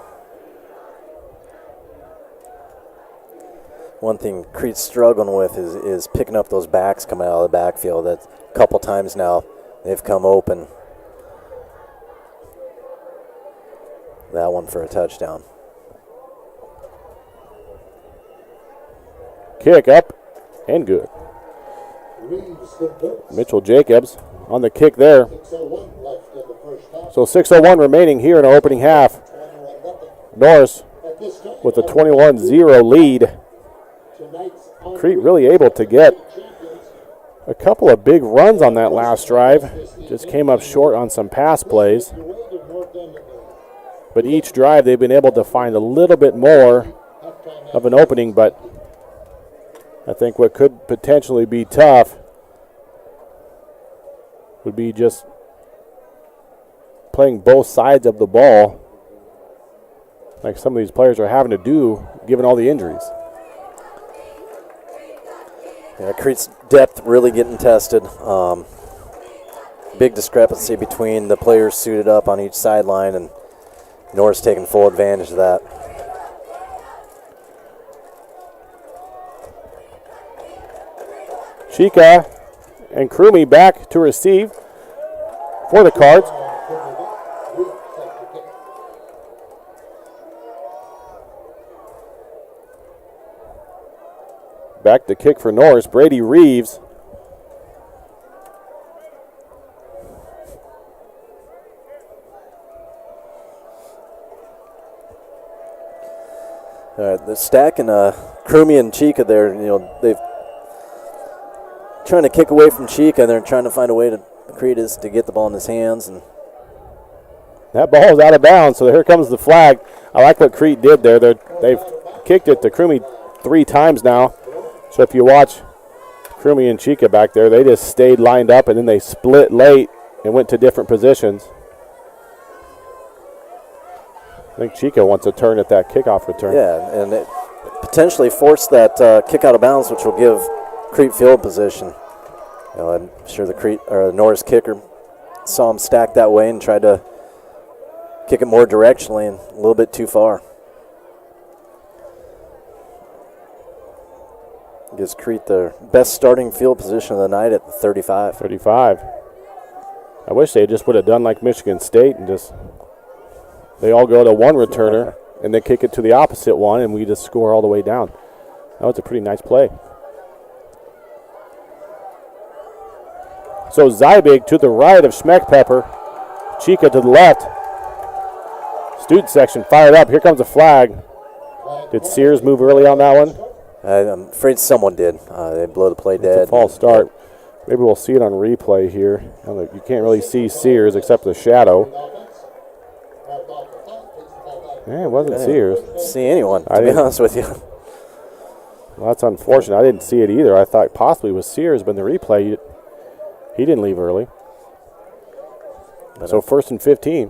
Speaker 2: One thing Crete's struggling with is picking up those backs coming out of the backfield. That a couple times now they've come open. That one for a touchdown.
Speaker 1: kick up and good. Mitchell Jacobs on the kick there. So 6:01 remaining here in our opening half. Norris with a 21-0 lead. Crete really able to get a couple of big runs on that last drive. Just came up short on some pass plays. But each drive they've been able to find a little bit more of an opening, but I think what could potentially be tough would be just playing both sides of the ball like some of these players are having to do given all the injuries.
Speaker 2: Yeah, Crete's depth really getting tested. Big discrepancy between the players suited up on each sideline, and Norris taking full advantage of that.
Speaker 1: Chica and Crumey back to receive for the Cards. Back to kick for Norris, Brady Reeves.
Speaker 2: The stack and Crumey and Chica there, they've trying to kick away from Chica, and they're trying to find a way to Crete is to get the ball in his hands. And
Speaker 1: that ball is out of bounds, so here comes the flag. I like what Crete did there. They've kicked it to Crumey 3 times now. So if you watch Crumey and Chica back there, they just stayed lined up, and then they split late and went to different positions. I think Chica wants a turn at that kickoff return.
Speaker 2: Yeah, and it potentially forced that kick out of bounds, which will give Crete field position. I'm sure the Norris kicker saw him stacked that way and tried to kick it more directionally and a little bit too far. Gives Crete their best starting field position of the night at the 35.
Speaker 1: 35. I wish they just would have done like Michigan State and they all go to one returner and they kick it to the opposite one and we just score all the way down. That was a pretty nice play. So Zybig to the right of Schmeckpepper. Chica to the left. Student section fired up. Here comes a flag. Did Sears move early on that one?
Speaker 2: I'm afraid someone did. They blow the play dead.
Speaker 1: It's a false start. Maybe we'll see it on replay here. You can't really see Sears except the shadow. Yeah, it wasn't Sears.
Speaker 2: Didn't see anyone, to be honest with you.
Speaker 1: Well, that's unfortunate. I didn't see it either. I thought possibly it was Sears, but in the replay, he didn't leave early. So 1st and 15.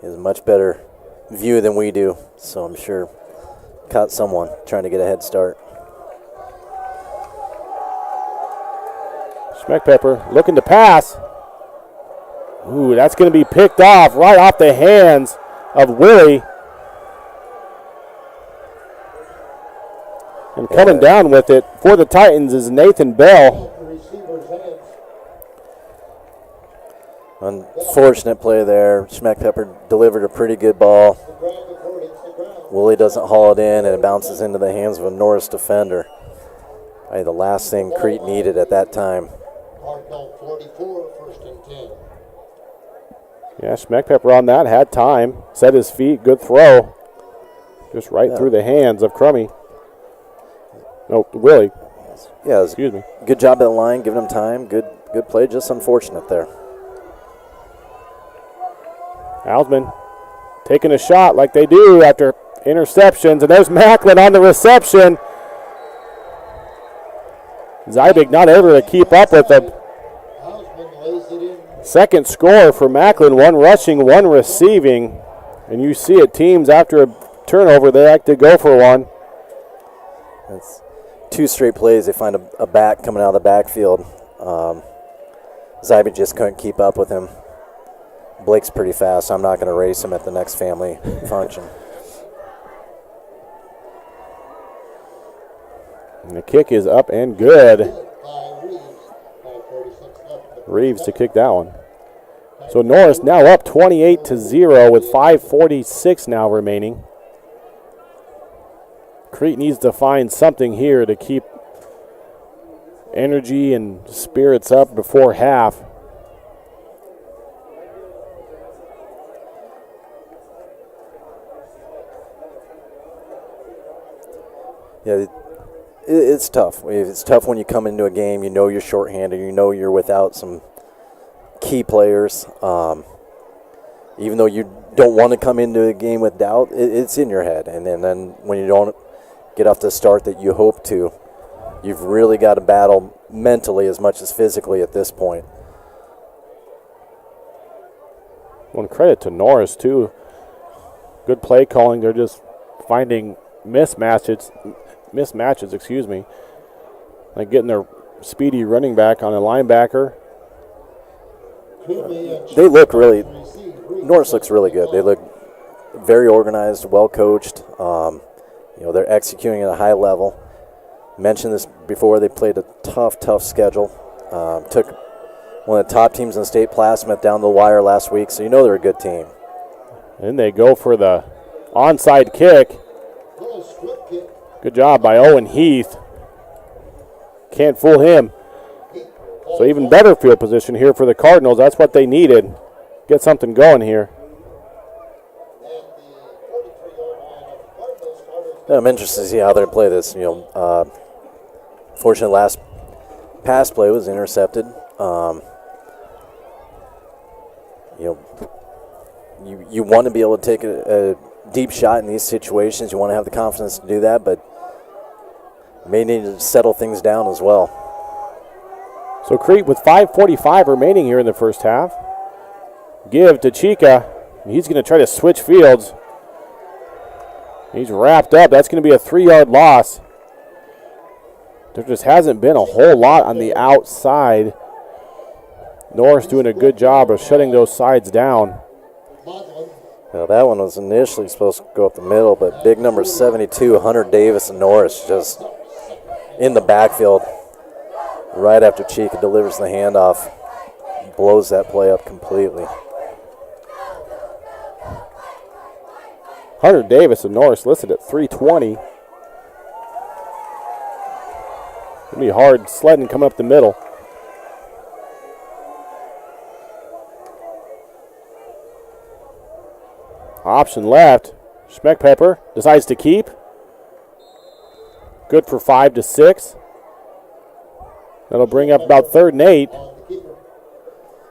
Speaker 2: He has a much better view than we do, so I'm sure caught someone trying to get a head start.
Speaker 1: Schmeckpepper looking to pass. Ooh, that's going to be picked off right off the hands of Willie. And coming down with it for the Titans is Nathan Bell.
Speaker 2: Unfortunate play there. Schmeckpepper delivered a pretty good ball. Willie doesn't haul it in, and it bounces into the hands of a Norris defender. Probably the last thing Crete needed at that time.
Speaker 1: Yeah, Schmeckpepper on that, had time, set his feet, good throw. Just right through the hands of Crummy. No, Willie.
Speaker 2: Yeah,
Speaker 1: excuse me.
Speaker 2: Good job at the line, giving him time. Good play, just unfortunate there.
Speaker 1: Alsman taking a shot like they do after interceptions, and there's Macklin on the reception. Zybig not able to keep up with them. Second score for Macklin, 1 rushing, 1 receiving. And you see it, teams after a turnover, they like to go for one.
Speaker 2: That's 2 straight plays. They find a back coming out of the backfield. Zybig just couldn't keep up with him. Blake's pretty fast, so I'm not going to race him at the next family function.
Speaker 1: And the kick is up and good. Reeves to kick that one. So Norris now up 28-0 with 5:46 now remaining. Crete needs to find something here to keep energy and spirits up before half.
Speaker 2: Yeah, it's tough. It's tough when you come into a game, you know you're shorthanded, you know you're without some key players. Even though you don't want to come into a game with doubt, it's in your head. And then when you don't get off the start that you hope to, you've really got to battle mentally as much as physically at this point.
Speaker 1: One credit to Norris, too. Good play calling. They're just finding mismatches, like getting their speedy running back on a linebacker.
Speaker 2: They look really, Norris looks really good. They look very organized, well coached. They're executing at a high level. Mentioned this before, they played a tough schedule. Took one of the top teams in the state, Plasmith, down the wire last week, so you know they're a good team.
Speaker 1: And they go for the onside kick. Good job by Owen Heath. Can't fool him. So even better field position here for the Cardinals. That's what they needed. Get something going here.
Speaker 2: I'm interested to see how they play this. Fortunately, last pass play was intercepted. You want to be able to take a deep shot in these situations. You want to have the confidence to do that, but you may need to settle things down as well.
Speaker 1: So Crete with 5:45 remaining here in the first half. Give to Chica. He's going to try to switch fields. He's wrapped up. That's going to be a 3-yard loss. There just hasn't been a whole lot on the outside. Norris doing a good job of shutting those sides down.
Speaker 2: Well, that one was initially supposed to go up the middle, but big number 72, Hunter Davis and Norris just in the backfield right after Chica delivers the handoff. Blows that play up completely.
Speaker 1: Hunter Davis and Norris listed at 320. It'll be hard sledding coming up the middle. Option left. Schmeckpepper decides to keep. Good for 5 to 6. That'll bring up about 3rd and 8.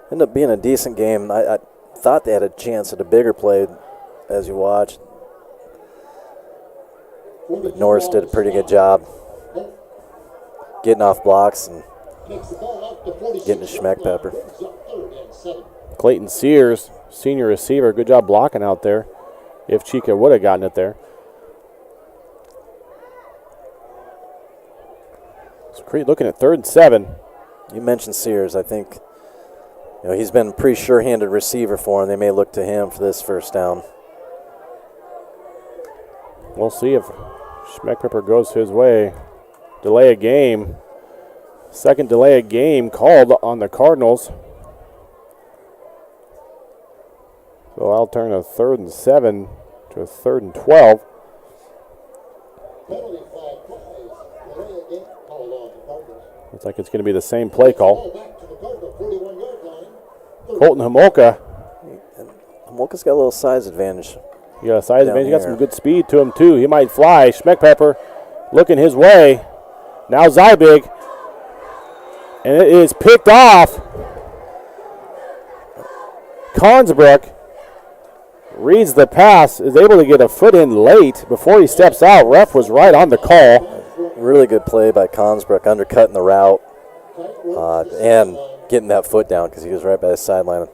Speaker 2: Ended up being a decent game. I thought they had a chance at a bigger play as you watched. But Norris did a pretty good job getting off blocks and getting to Schmeckpepper.
Speaker 1: Clayton Sears, senior receiver, good job blocking out there. If Chica would have gotten it there. So Crete looking at 3rd and 7.
Speaker 2: You mentioned Sears. I think he's been a pretty sure-handed receiver for them. They may look to him for this first down.
Speaker 1: We'll see if Schmeckpepper goes his way. Delay a game. Second delay a game called on the Cardinals. So I'll turn a 3rd and 7 to a 3rd and 12. Looks like it's going to be the same play call. Colton Homolka.
Speaker 2: Homolka's got a little size advantage.
Speaker 1: You got a size advantage. He got some good speed to him, too. He might fly. Schmeckpepper looking his way. Now Zybig. And it is picked off. Consbrook reads the pass, is able to get a foot in late before he steps out. Ref was right on the call.
Speaker 2: Really good play by Consbrook, undercutting the route and getting that foot down because he was right by the sideline.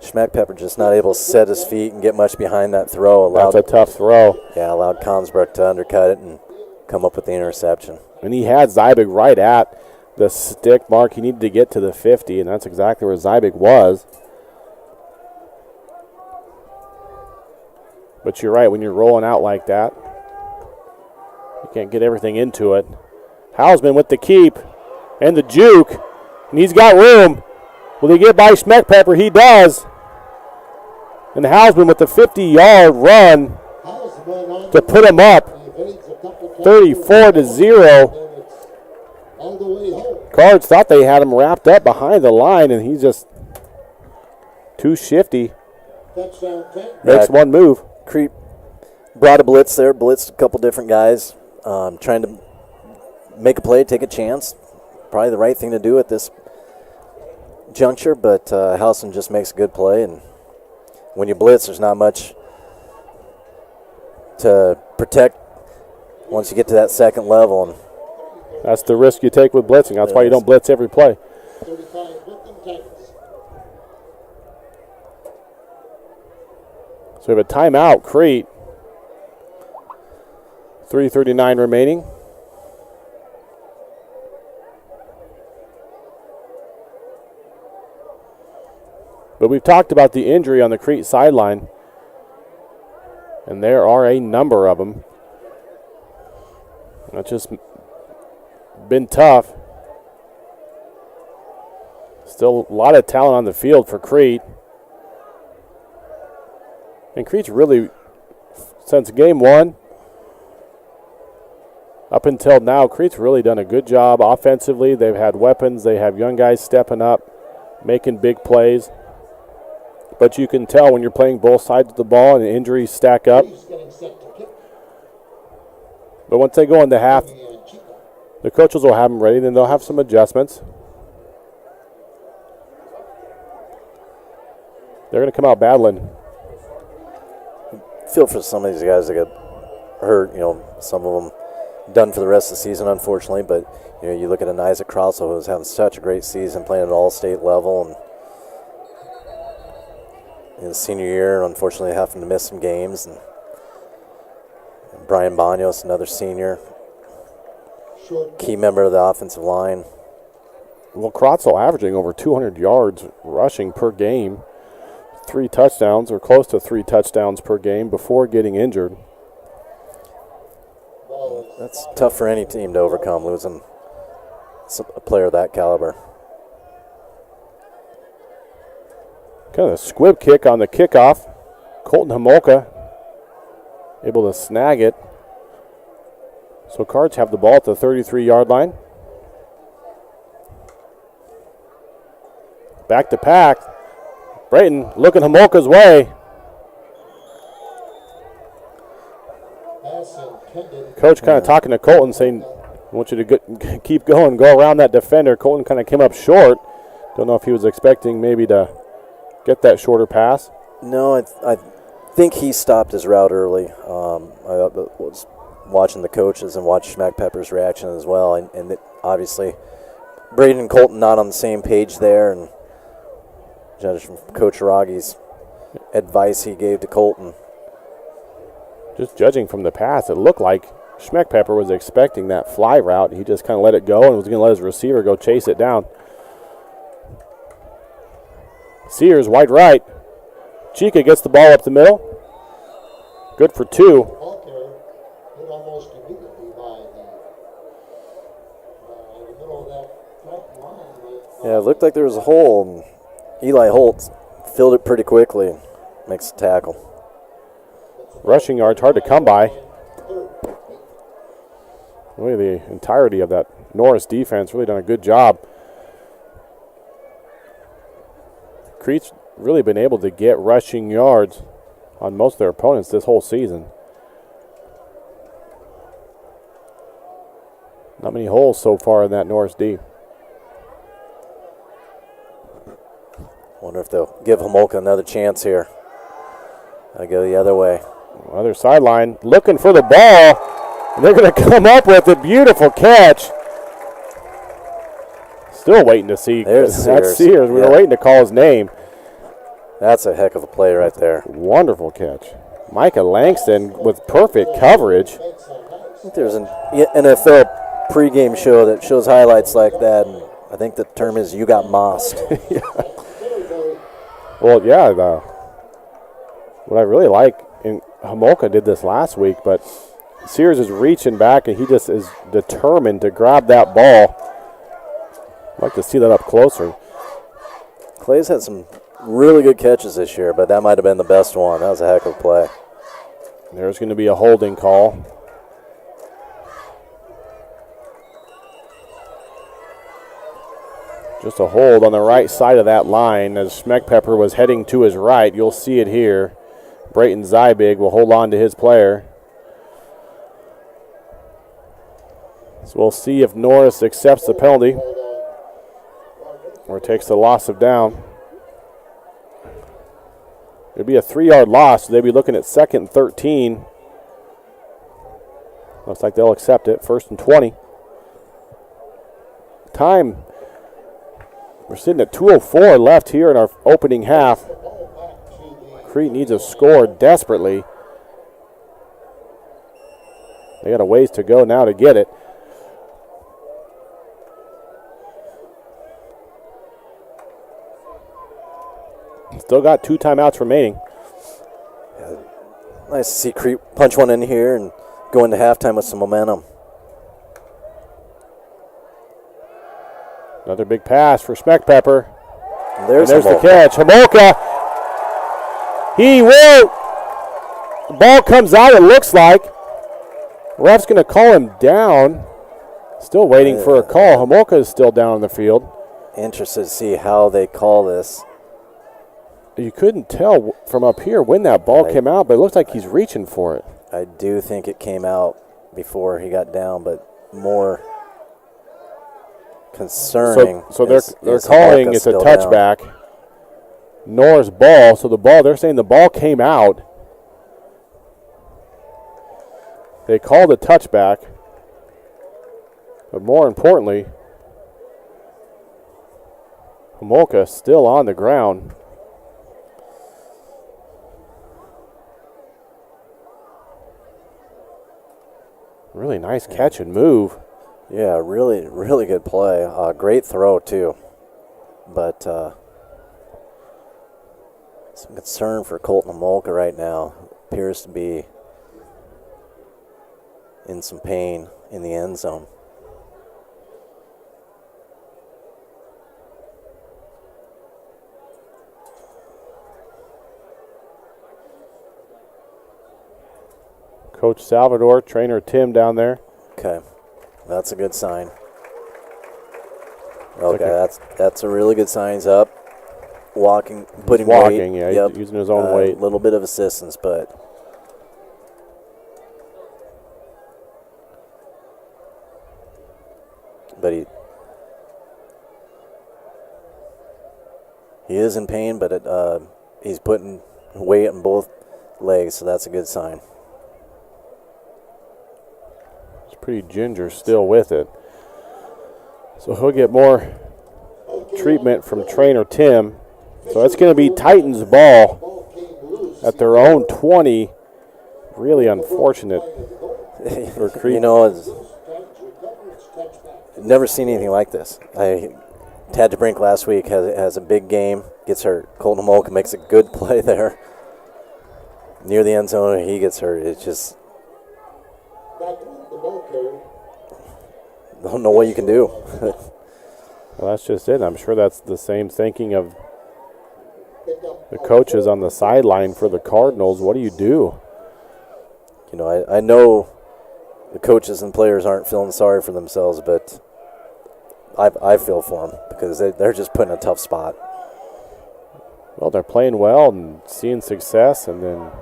Speaker 2: Schmeckpepper just not able to set his feet and get much behind that throw.
Speaker 1: That's a tough throw.
Speaker 2: Yeah, allowed Consbrook to undercut it and come up with the interception.
Speaker 1: And he had Zybig right at the stick mark. He needed to get to the 50, and that's exactly where Zybig was. But you're right, when you're rolling out like that, you can't get everything into it. Hausman with the keep and the juke, and he's got room. Will he get by Schmeckpepper? He does. And Hausman with the 50-yard run to put him up. 34-0.
Speaker 3: All the way home.
Speaker 1: Cards thought they had him wrapped up behind the line, and he's just too shifty.
Speaker 3: Touchdown 10.
Speaker 1: Makes one move.
Speaker 2: Crete brought a blitz there, blitzed a couple different guys, trying to make a play, take a chance. Probably the right thing to do at this juncture, but Howson just makes a good play, and when you blitz, there's not much to protect once you get to that second level. And
Speaker 1: that's the risk you take with blitzing. That's why you don't blitz every play.
Speaker 3: 35-15 Titans.
Speaker 1: So we have a timeout, Crete. 3:39 remaining. But we've talked about the injury on the Crete sideline, and there are a number of them. That's just been tough. Still a lot of talent on the field for Crete. And Crete's really, since game one, up until now, Crete's really done a good job offensively. They've had weapons. They have young guys stepping up, making big plays. But you can tell when you're playing both sides of the ball and the injuries stack up. But once they go into half, the coaches will have them ready, then they'll have some adjustments. They're going to come out battling.
Speaker 2: Feel for some of these guys that got hurt, some of them done for the rest of the season, unfortunately. But, you look at an Isaac Kraussel who's having such a great season, playing at all-state level, and in his senior year, unfortunately having to miss some games. And Brian Banos, another senior, key member of the offensive line.
Speaker 1: Well, Kraussel averaging over 200 yards rushing per game, 3 touchdowns or close to 3 touchdowns per game before getting injured.
Speaker 2: That's tough for any team to overcome, losing a player of that caliber. Kind of a squib kick on the kickoff. Colton Homolka able to snag it. So Cards have the ball at the 33-yard line. Back to pack. Brayton looking Homolka's way. Coach kind of talking to Colton, saying, I want you to keep going, go around that defender. Colton kind of came up short. Don't know if he was expecting maybe to get that shorter pass. No, I think he stopped his route early. I was watching the coaches and watched Schmack Pepper's reaction as well. And obviously, Braden and Colton not on the same page there. And judging from Coach Aragi's advice he gave to Colton.
Speaker 1: Just judging from the pass, it looked like Schmack Pepper was expecting that fly route. He just kind of let it go and was going to let his receiver go chase it down. Sears, wide right. Chica gets the ball up the middle. Good for 2.
Speaker 3: Almost immediately by the middle of that left line.
Speaker 2: Yeah, it looked like there was a hole, and Eli Holt filled it pretty quickly and makes the tackle.
Speaker 1: Rushing yards hard to come by. Really, the entirety of that Norris defense really done a good job. Crete's really been able to get rushing yards on most of their opponents this whole season. Not many holes so far in that Norris D.
Speaker 2: Wonder if they'll give Homolka another chance here. I go the other way.
Speaker 1: Other sideline, looking for the ball. And they're going to come up with a beautiful catch. Still waiting to see.
Speaker 2: There's
Speaker 1: That's Sears. We were waiting to call his name.
Speaker 2: That's a heck of a play right there.
Speaker 1: Wonderful catch. Micah Langston with perfect coverage.
Speaker 2: I think there's an NFL pregame show that shows highlights like that, and I think the term is "you got mossed."
Speaker 1: Yeah. Well, yeah. What I really like, and Homolka did this last week, but Sears is reaching back, and he just is determined to grab that ball. I'd like to see that up closer.
Speaker 2: Clay's had some really good catches this year, but that might have been the best one. That was a heck of a play.
Speaker 1: There's going to be a holding call. Just a hold on the right side of that line as Schmeckpepper was heading to his right. You'll see it here. Brayton Zybig will hold on to his player. So we'll see if Norris accepts the penalty or takes the loss of down. It'll be a 3-yard loss, so they'll be looking at 2nd and 13. Looks like they'll accept it. 1st and 20. Time, we're sitting at 2:04 left here in our opening half. Crete needs a score desperately. They got a ways to go now to get it. Still got 2 timeouts remaining.
Speaker 2: Yeah, nice to see Crete punch one in here and go into halftime with some momentum.
Speaker 1: Another big pass for Schmeckpepper.
Speaker 2: And there's
Speaker 1: the catch. Homolka. He will. The ball comes out, it looks like. Ref's going to call him down. Still waiting for a call. Homolka is still down on the field.
Speaker 2: Interested to see how they call this.
Speaker 1: You couldn't tell from up here when that ball came out, but it looks like he's reaching for it.
Speaker 2: I do think it came out before he got down, but more concerning.
Speaker 1: So they're calling it's a touchback. Down. Norris ball. So the ball, they're saying the ball came out. They called a touchback. But more importantly, Homolka still on the ground. Really nice catch and move.
Speaker 2: Yeah, really, really good play. Great throw, too. But some concern for Colton Homolka right now. Appears to be in some pain in the end zone.
Speaker 1: Coach Salvador, trainer Tim down there.
Speaker 2: Okay, that's a good sign. Okay, that's a really good sign. He's up, walking, putting
Speaker 1: walking,
Speaker 2: weight.
Speaker 1: Yeah,
Speaker 2: yep.
Speaker 1: Using his own weight.
Speaker 2: A little bit of assistance, but he is in pain, but he's putting weight on both legs, so that's a good sign.
Speaker 1: Pretty ginger still with it. So he'll get more treatment from trainer Tim. So it's going to be Titans ball at their own 20. Really unfortunate for Crete.
Speaker 2: You know, I've never seen anything like this. Tad DeBrink last week has a big game, gets hurt. Colton Homolka makes a good play there. Near the end zone, he gets hurt. It's just don't know what you can do.
Speaker 1: Well, that's just it. I'm sure that's the same thinking of the coaches on the sideline for the Cardinals. What do you do?
Speaker 2: You know, I know the coaches and players aren't feeling sorry for themselves, but I feel for them because they're just put in a tough spot.
Speaker 1: Well, they're playing well and seeing success, and then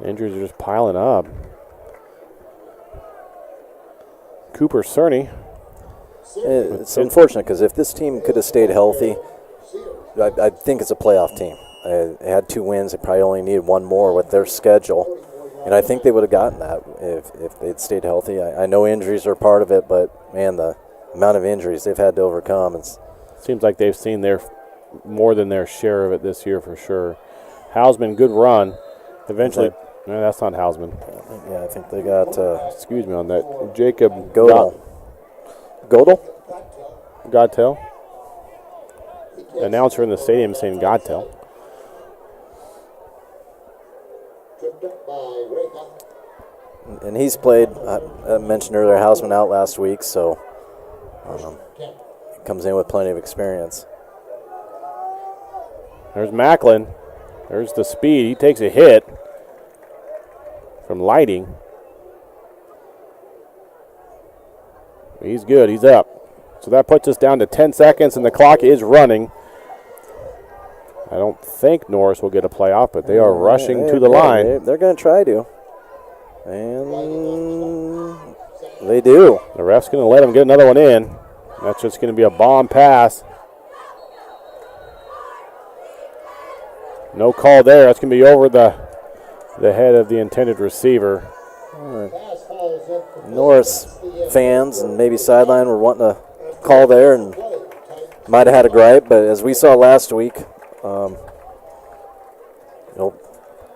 Speaker 1: injuries are just piling up. Cooper Cerny.
Speaker 2: It's unfortunate because if this team could have stayed healthy, I think it's a playoff team. They had 2 wins. They probably only needed 1 more with their schedule. And I think they would have gotten that if they'd stayed healthy. I know injuries are part of it, but, man, the amount of injuries they've had to overcome.
Speaker 1: Seems like they've seen more than their share of it this year for sure. Hausman, good run. Eventually, no, that's not Hausman.
Speaker 2: Yeah, I think they got...
Speaker 1: excuse me on that. Jacob
Speaker 2: Godel.
Speaker 1: Godtel. Announcer in the stadium saying Godtel.
Speaker 2: And he's played, I mentioned earlier, Hausman out last week, so he comes in with plenty of experience.
Speaker 1: There's Macklin. There's the speed. He takes a hit from Lighting. He's good. He's up. So that puts us down to 10 seconds, and the clock is running. I don't think Norris will get a playoff, but they are rushing to the line.
Speaker 2: They're going to try to. And they do.
Speaker 1: The ref's going to let him get another one in. That's just going to be a bomb pass. No call there. That's going to be over the head of the intended receiver.
Speaker 2: Norris fans and maybe sideline were wanting to call there and might have had a gripe, but as we saw last week,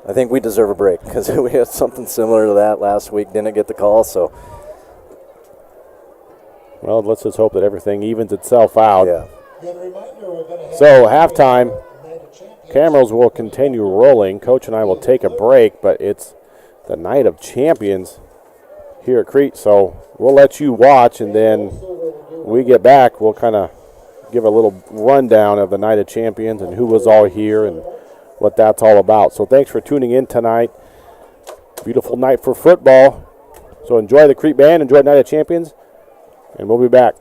Speaker 2: I think we deserve a break because we had something similar to that last week. Didn't get the call, so.
Speaker 1: Well, let's just hope that everything evens itself out.
Speaker 2: Yeah.
Speaker 1: So halftime, cameras will continue rolling. Coach and I will take a break, but it's the night of champions here at Crete, so we'll let you watch, and then when we get back, we'll kind of give a little rundown of the night of champions and who was all here and what that's all about. So thanks for tuning in tonight. Beautiful night for football. So enjoy the Crete Band, enjoy Night of Champions, and we'll be back.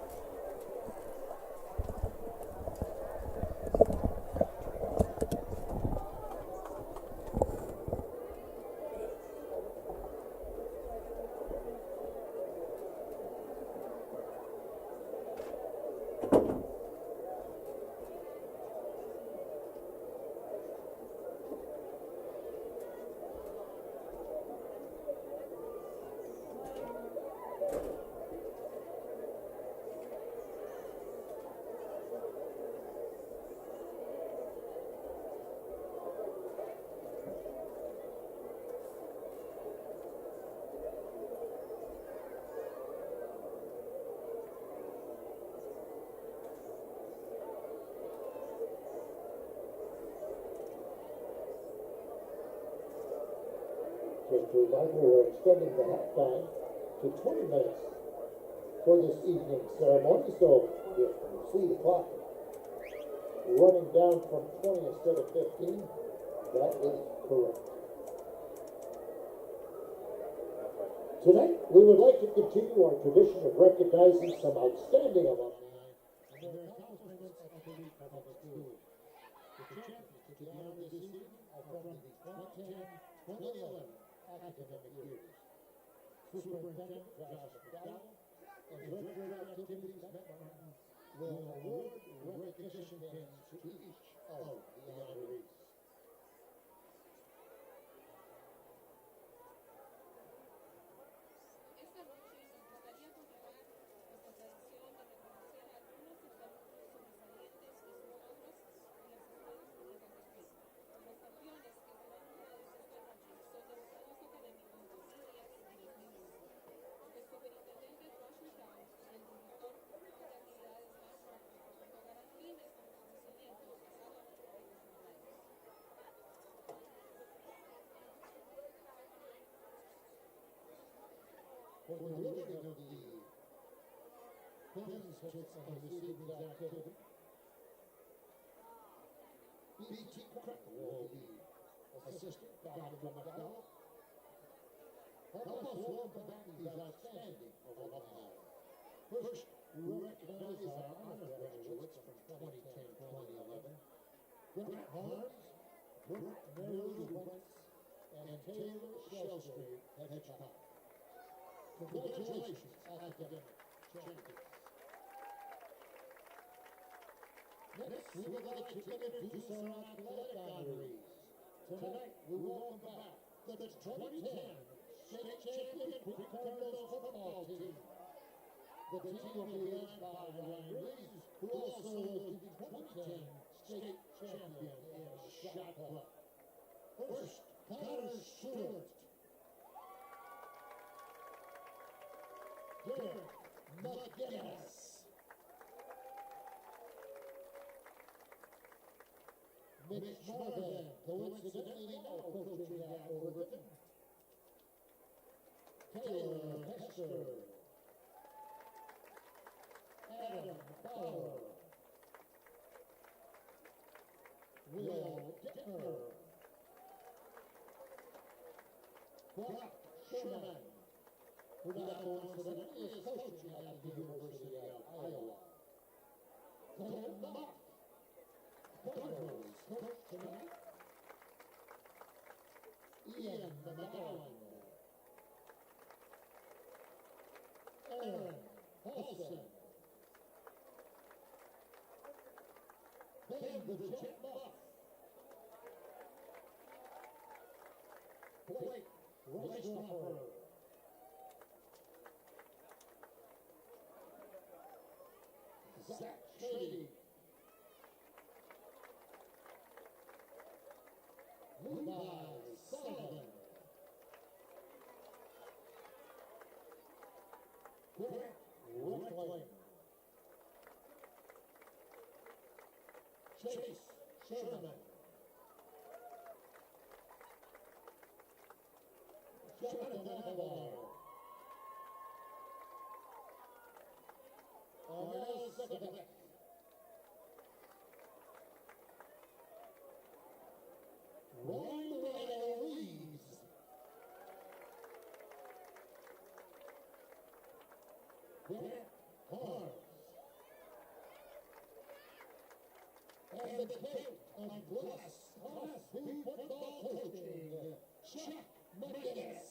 Speaker 3: Just a reminder, we're extending the halftime to 20 minutes for this evening's ceremony. So if you see the clock running down from 20 instead of 15, that is correct. Tonight, we would like to continue our tradition of recognizing some outstanding alumni and their accomplishments at the Crete Public Schools. The champions to be honored this evening are from the 2010-2011 academic years. Superintendent Josh McDowell and Director of Activities Matt Martin will award recognition pins to each of the honorees. For the awarding of the pins on this evening's activity, B.T. Crete will be assistant Dr. McDowell. Help us welcome back these outstanding alumni. First, we recognize our honor graduates from 2010-2011. Grant Barnes, Brooke Mary and Taylor Shellstreet Hedgehog. Congratulations, academic champions. Next, we would like to introduce our athletic honorees. Tonight, we welcome back the 2010 state champion Crete Cardinals football team. The team will be led by Ryan Reeves, who also was the 2010 state champion in shot put. First, Connor Stewart. Derek McGinnis. Mitch Morgan, coincidentally now coaching at Oregon. Taylor Hester. Adam Bauer. Will Dittmer. Brock Sherman, who now coincidentally is coaching at the University Nelson. Ben the Jet Buff. Blake Reishofer. Zach Shady. Levi Sullivan. Grant Rickling. Chase Sherman. Jonathan Navarre. Arnell Zuckerbeck. Ryan Rhino Reeves. Grant Harms. And the coach of Class B football coaching, Chuck McGinnis.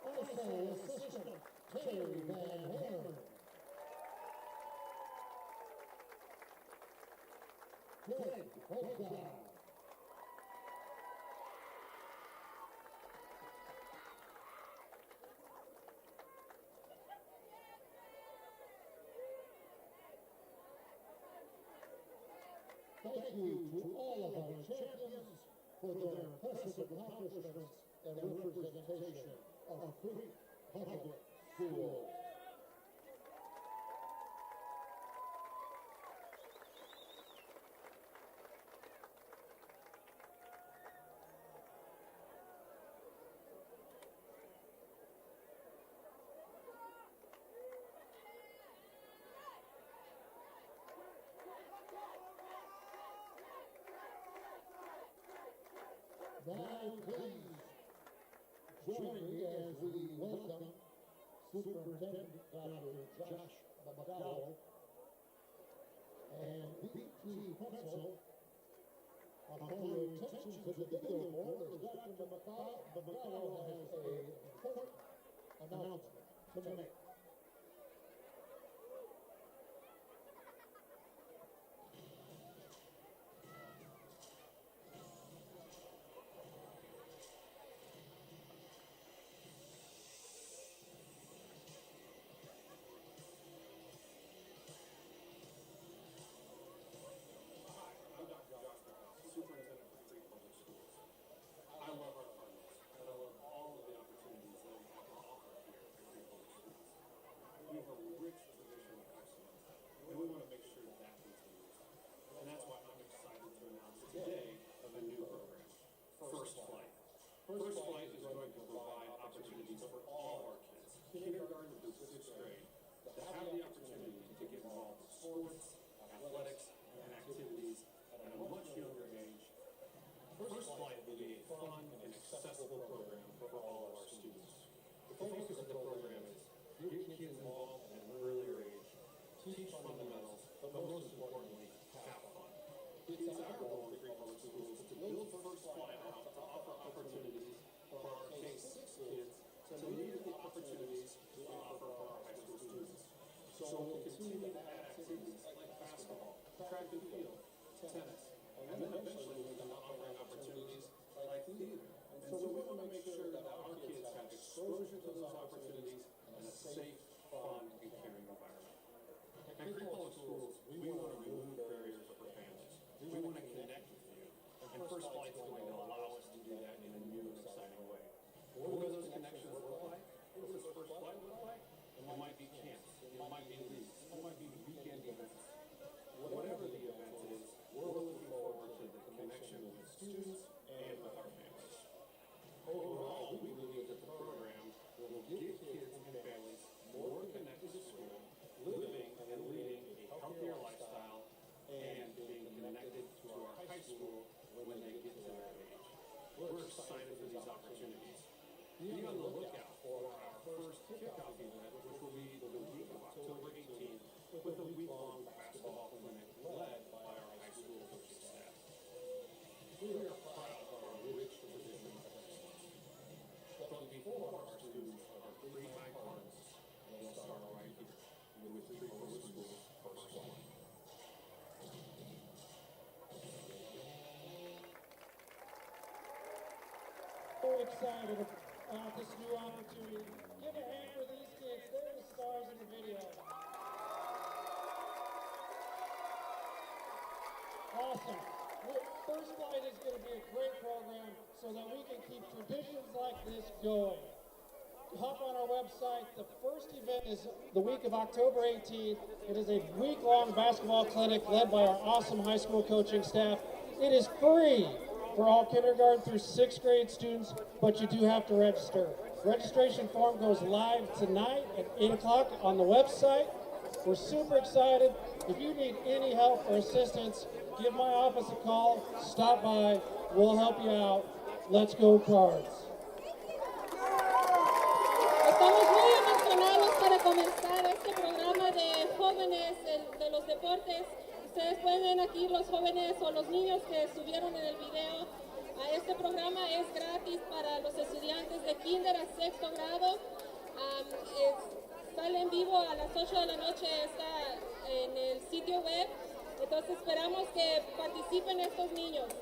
Speaker 3: Also assistant, Terry Van Horn. Greg Hogarth. Thank you to all of our champions for their impressive accomplishments and representation of Crete Public Schools. Now, please join me as we welcome Superintendent Dr. Josh McDowell and BT Principal. I'll call your attention to the video board as Dr. McDowell has an important announcement to make.
Speaker 4: Superintendent of Crete Public Schools. I love our Cardinals, and I love all of the opportunities that we have to offer here at Crete Public Schools. We have a rich tradition of excellence, and we want to make sure that continues. And that's why I'm excited to announce today a new program, First Flight. First Flight is going to provide opportunities for all of our kids, kindergarten through 6th grade, to have the opportunity to get involved in sports, athletics, and activities at a much younger age. First Flight will be a fun and accessible program for all of our students. The focus of the program is get kids involved at an earlier age, teach fundamentals, but most importantly, have fun. It's our goal in Crete Public Schools to build First Flight out to offer opportunities for our K-6 kids to meet the opportunities we offer for our high school students. So we'll continue to add activities like basketball, track and field, tennis, and then eventually we're going to offer opportunities like theater. And so we want to make sure that our kids have exposure to those opportunities in a safe, fun, and caring environment. At Crete Public Schools, we want to remove barriers for families. We want to connect with you. And First Flight is going to allow us to do that in a new and exciting way. What do those connections look like? What does First Flight look like? It might be camps, it might be leagues, it might be weekend events. Whatever the event is, we're looking forward to the connection with students and with our families. Overall, we believe that the program will give kids and families more connected to school, living and leading a healthier lifestyle, and being connected to our high school when they get to that age. We're excited for these opportunities. Be on the lookout for our first kickoff event, which will be the week of October 18th, with a week-long basketball clinic led by our high school coaching staff. We are proud of our rich tradition of excellence. But before our students excited about this new opportunity. Give a hand for these kids. They're the stars in the video. Awesome. First Flight is going to be a great program so that we can keep traditions like this going. Hop on our website. The first event is the week of October 18th. It is a week-long basketball clinic led by our awesome high school coaching staff. It is free for all kindergarten through 6th grade students, but you do have to register. Registration form goes live tonight at 8 o'clock on the website. We're super excited. If you need any help or assistance, give my office a call, stop by, we'll help you out. Let's go Cards.
Speaker 5: Estamos muy emocionados para comenzar este programa de jóvenes de los deportes. Ustedes pueden ver aquí los jóvenes o los niños que estuvieron en el video. Este programa es gratis para los estudiantes de kinder a 6º grado. Sale en vivo a las 8 de la noche, está en el sitio web. Entonces esperamos que participen estos niños.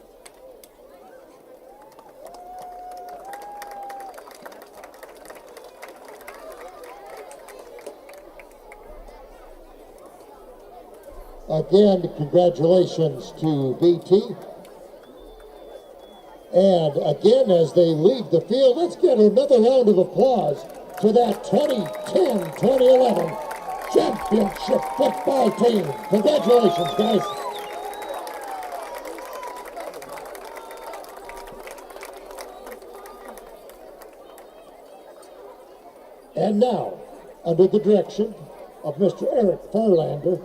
Speaker 3: Again, congratulations to BT. And again, as they leave the field, let's get another round of applause to that 2010-2011 championship football team. Congratulations, guys. And now, under the direction of Mr. Eric Farlander,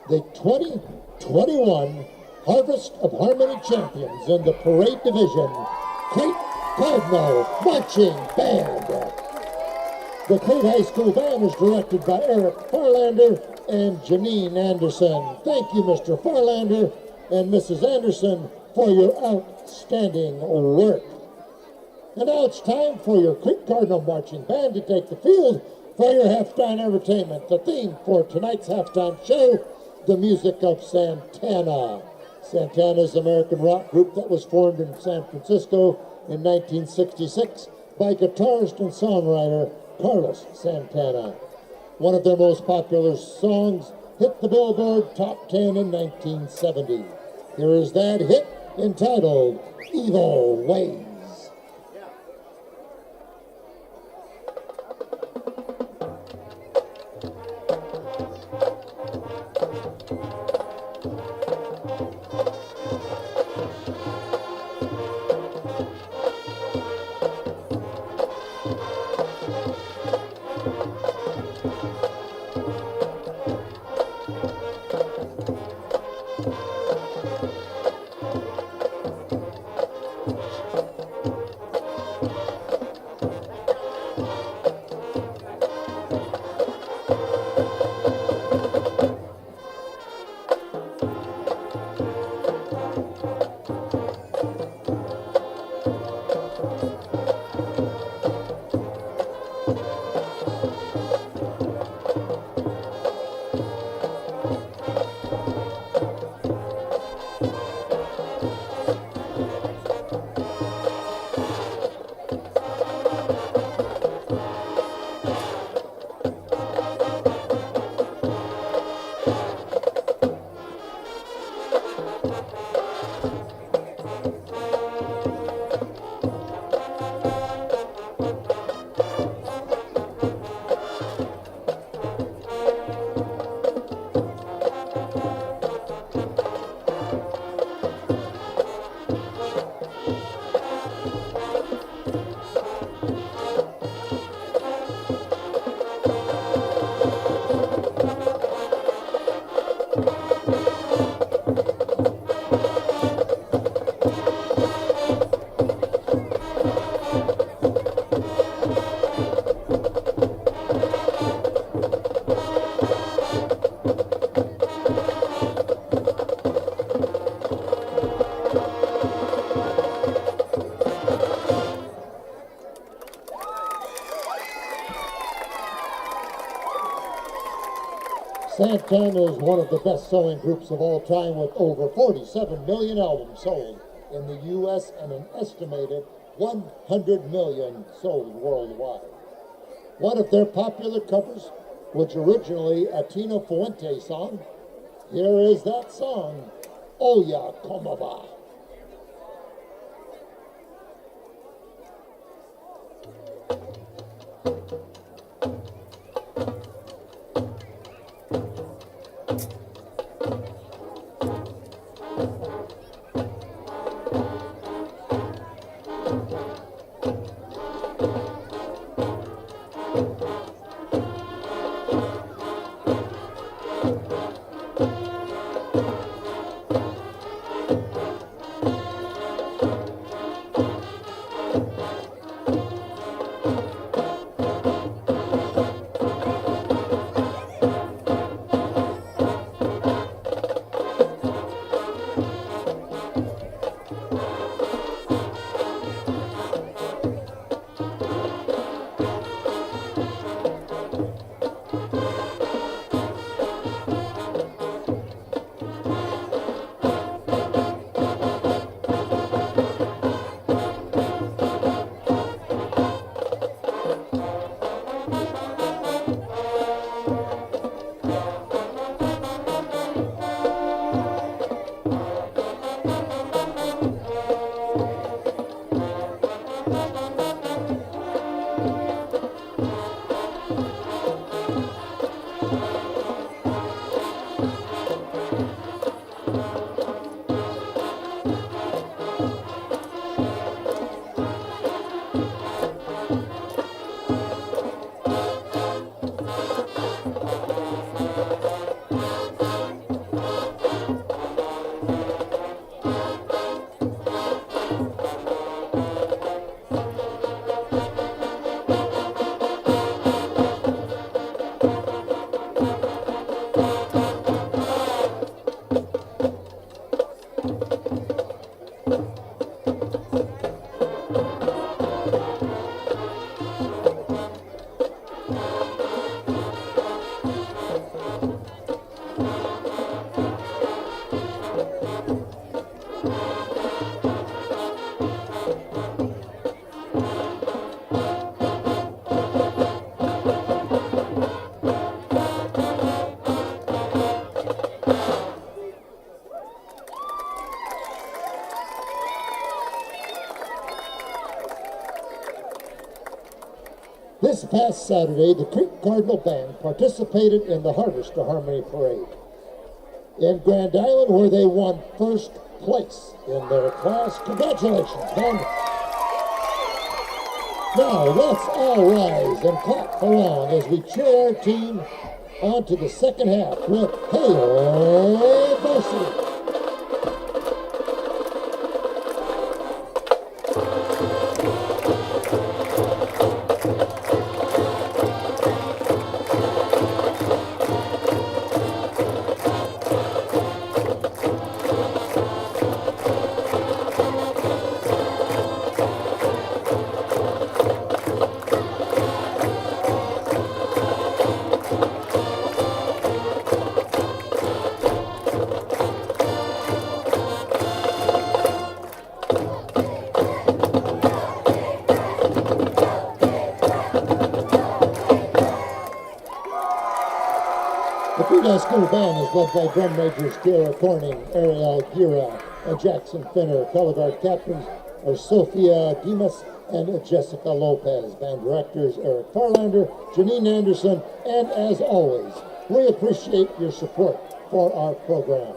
Speaker 3: the 2021 Harvest of Harmony champions in the parade division, Crete Cardinal Marching Band. The Crete High School Band is directed by Eric Farlander and Janine Anderson. Thank you, Mr. Farlander and Mrs. Anderson, for your outstanding work. And now it's time for your Crete Cardinal Marching Band to take the field for your halftime entertainment. The theme for tonight's halftime show, the music of Santana. Santana is an American rock group that was formed in San Francisco in 1966 by guitarist and songwriter Carlos Santana. One of their most popular songs hit the Billboard Top 10 in 1970. Here is that hit entitled Evil Ways. Santana is one of the best-selling groups of all time with over 47 million albums sold in the U.S. and an estimated 100 million sold worldwide. One of their popular covers was originally a Tino Fuente song. Here is that song, Oya Como Va. This past Saturday, the Crete Cardinal Band participated in the Harvest to Harmony Parade in Grand Island, where they won first place in their class. Congratulations, band. Now, let's all rise and clap along as we cheer our team on to the second half with Hey Varsity. The Crete High School Band is led by drum majors Kira Corning, Ariel Gira, and Jackson Finner. Color guard captains are Sophia Dimas and Jessica Lopez. Band directors Eric Farlander, Janine Anderson, and as always, we appreciate your support for our program.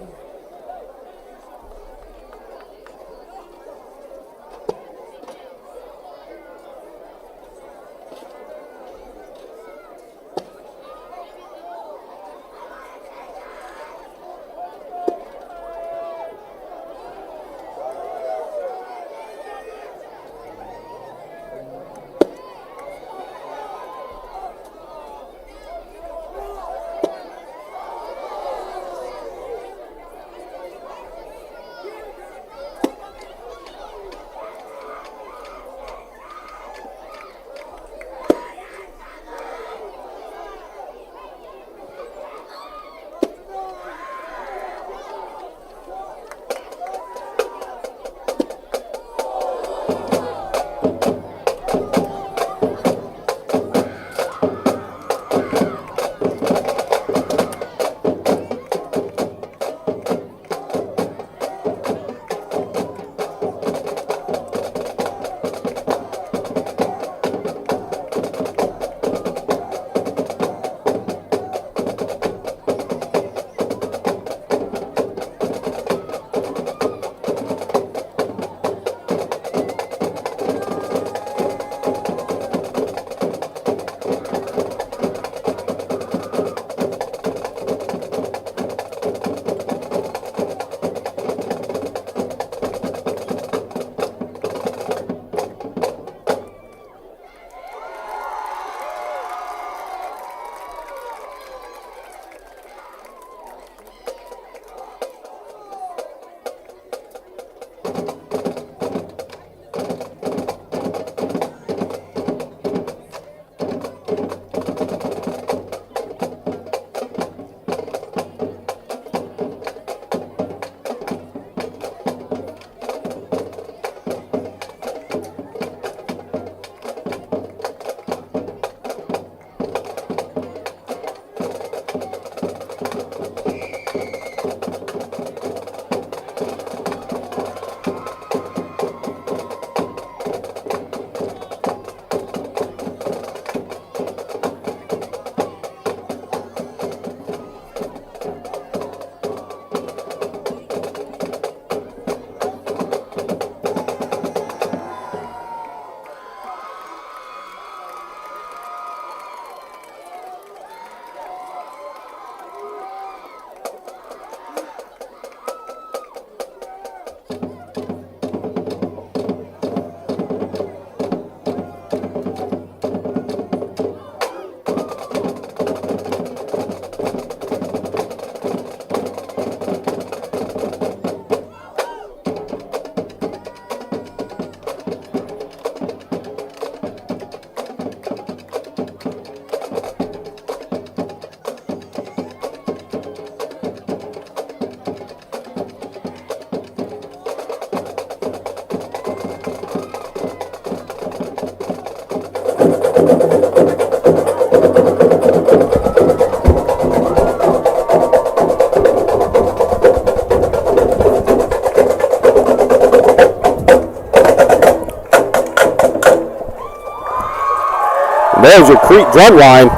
Speaker 1: There's your Crete drum line.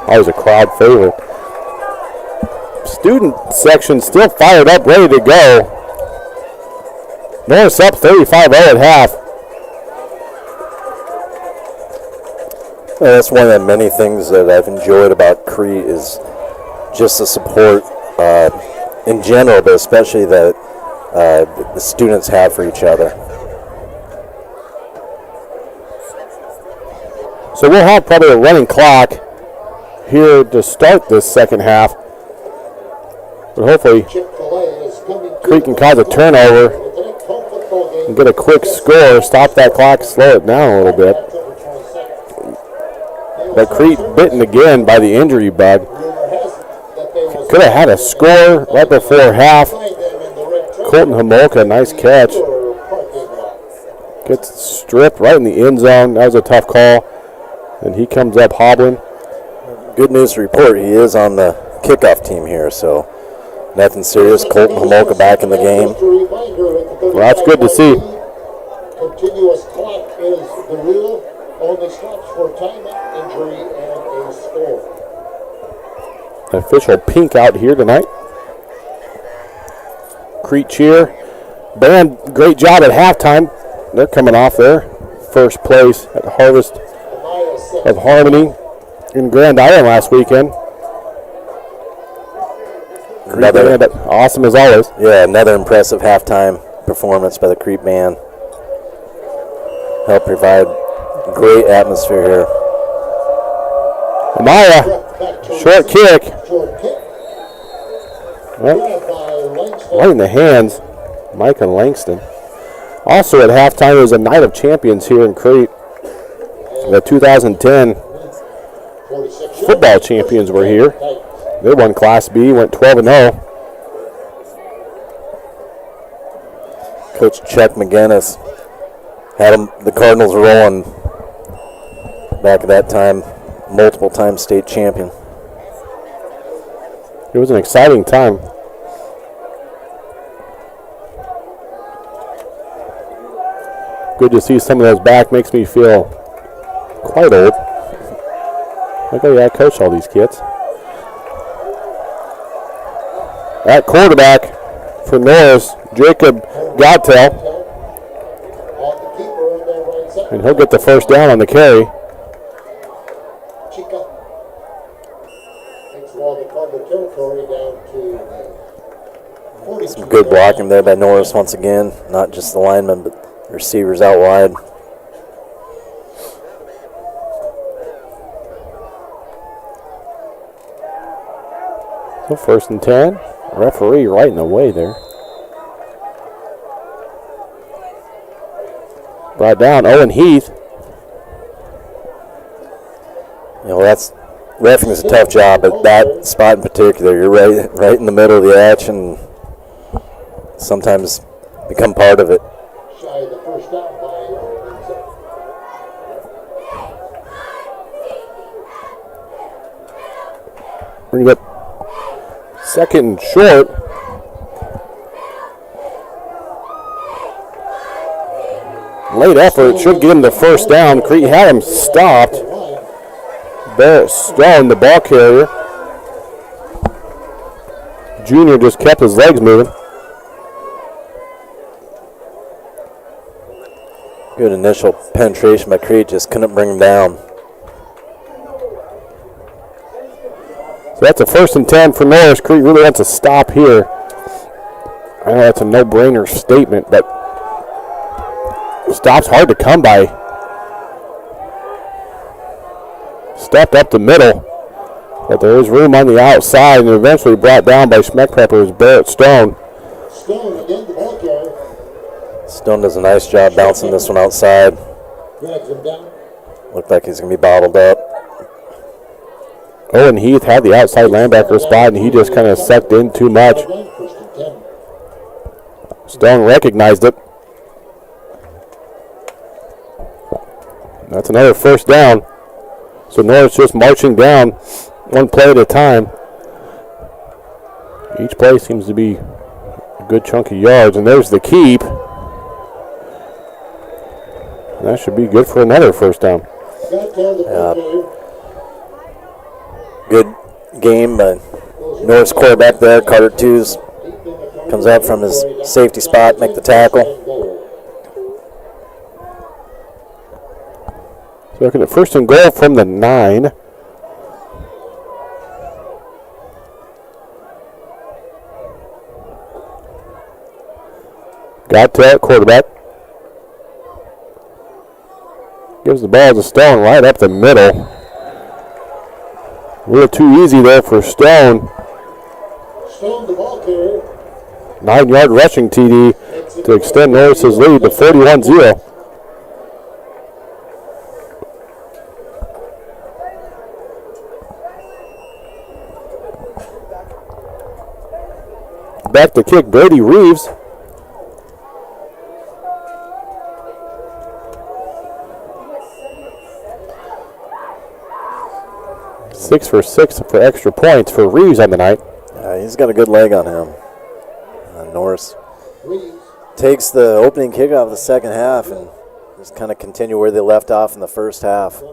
Speaker 1: Always a crowd favorite. Student section still fired up, ready to go. Norris up 35-0 at half.
Speaker 2: That's one of the many things that I've enjoyed about Crete is just the support in general, but especially that the students have for each other.
Speaker 1: So we'll have probably a running clock here to start this second half. But hopefully Crete can cause a turnover and get a quick score, stop that clock, slow it down a little bit. But Crete bitten again by the injury bug. Could have had a score right before half. Colton Homolka, nice catch. Gets stripped right in the end zone. That was a tough call. And he comes up hobbling.
Speaker 2: Good news to report, he is on the kickoff team here, so nothing serious. Colton Homolka back in the game.
Speaker 1: Well, that's good to see.
Speaker 3: Continuous clock is the rule. Only stops for timeout, injury, and a score.
Speaker 1: Official pink out here tonight. Crete cheer. Band, great job at halftime. They're coming off their first place at the Harvest of Harmony in Grand Island last weekend. Band, awesome as always.
Speaker 2: Yeah, another impressive halftime performance by the Crete band. Help provide great atmosphere here.
Speaker 1: Amaya, short kick. Well, right in the hands, Micah Langston. Also at halftime was a night of champions here in Crete. The 2010 football champions were here. They won Class B, went 12-0.
Speaker 2: Coach Chuck McGinnis had the Cardinals rolling back at that time, multiple-time state champion.
Speaker 1: It was an exciting time. Good to see some of those back. Makes me feel quite old. Like, oh yeah, I coach all these kids. At quarterback for Norris, Jacob Gottel. And he'll get the first down on the carry.
Speaker 2: Some good blocking there by Norris once again. Not just the linemen, but the receivers out wide.
Speaker 1: So 1st and 10. Referee right in the way there. Brought down Owen Heath.
Speaker 2: You know, refereeing is a tough job, but that spot in particular, you're right in the middle of the action. Sometimes become part of it.
Speaker 3: Shy of the first down by
Speaker 1: Bring up 2nd and short. Late effort should get him the first down. Crete had him stopped. Barrett Stone, the ball carrier. Junior just kept his legs moving.
Speaker 2: Good initial penetration by Crete, just couldn't bring him down.
Speaker 1: So that's a 1st and 10 for Norris. Crete really wants to stop here. I know that's a no-brainer statement, but stop's hard to come by. Stepped up the middle, but there is room on the outside, and eventually brought down by Schmeckpepper's Barrett Stone.
Speaker 3: Stone again, the ball carrier.
Speaker 2: Stone does a nice job bouncing this one outside.
Speaker 3: Drags him down.
Speaker 2: Looked like he's going to be bottled up.
Speaker 1: Owen Heath had the outside linebacker spot, and he just kind of sucked in too much. Stone recognized it. That's another first down. So Norris just marching down one play at a time. Each play seems to be a good chunk of yards, and there's the keep. That should be good for another first down.
Speaker 3: Got down the ball carrier.
Speaker 2: Good game, but Norris quarterback there, Carter Twos, comes out from his safety spot, make the tackle.
Speaker 1: So looking at first and goal from the 9. Got to that quarterback. Gives the ball to Stone right up the middle. A little too easy there for Stone.
Speaker 3: Stone, the ball carrier.
Speaker 1: 9-yard rushing TD to extend Norris's lead to 41-0. Back to kick, Brady Reeves. Six for extra points for Reeves on the night.
Speaker 2: He's got a good leg on him. Norris takes the opening kickoff of the second half and just kind of continue where they left off in the first half.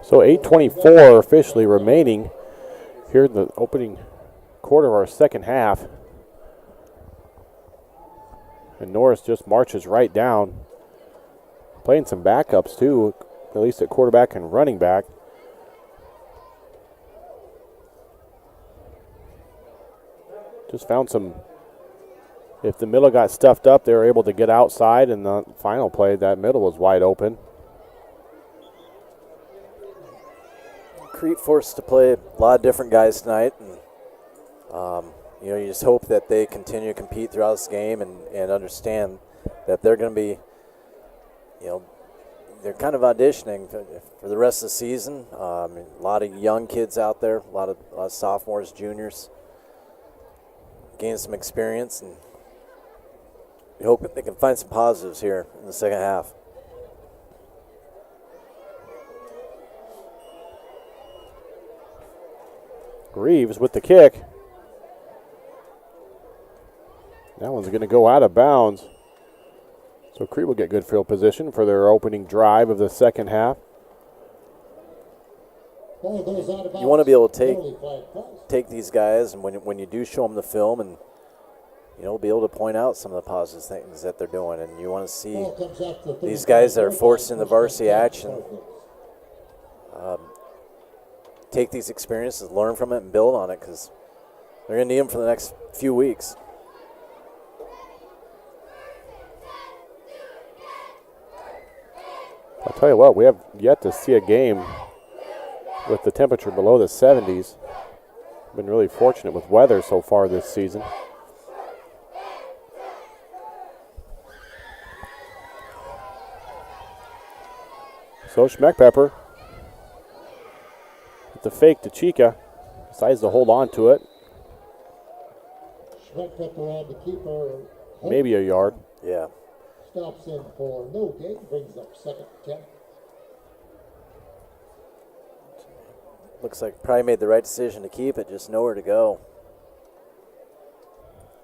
Speaker 1: So 8:24 officially remaining here in the opening quarter of our second half. And Norris just marches right down. Playing some backups too, at least at quarterback and running back. Just found some, if the middle got stuffed up, they were able to get outside, and the final play, that middle was wide open.
Speaker 2: Crete forced to play a lot of different guys tonight, and you just hope that they continue to compete throughout this game and understand that they're going to be, they're kind of auditioning for the rest of the season. A lot of young kids out there, a lot of sophomores, juniors, gain some experience, and we hope that they can find some positives here in the second half.
Speaker 1: Reeves with the kick. That one's going to go out of bounds. So Crete will get good field position for their opening drive of the second half.
Speaker 2: You want to be able to take these guys, and when you do show them the film, and be able to point out some of the positive things that they're doing, and you want to see these guys that are forced into varsity action take these experiences, learn from it, and build on it, because they're going to need them for the next few weeks.
Speaker 1: I'll tell you what, we have yet to see a game with the temperature below the 70s. Been really fortunate with weather so far this season. So Schmeckpepper with the fake to Chica, decides to hold on to it.
Speaker 3: Schmeckpepper on the keeper.
Speaker 1: Maybe a yard.
Speaker 2: Yeah.
Speaker 3: Stops in for no gain, brings up second 10.
Speaker 2: Looks like probably made the right decision to keep it, just nowhere to go.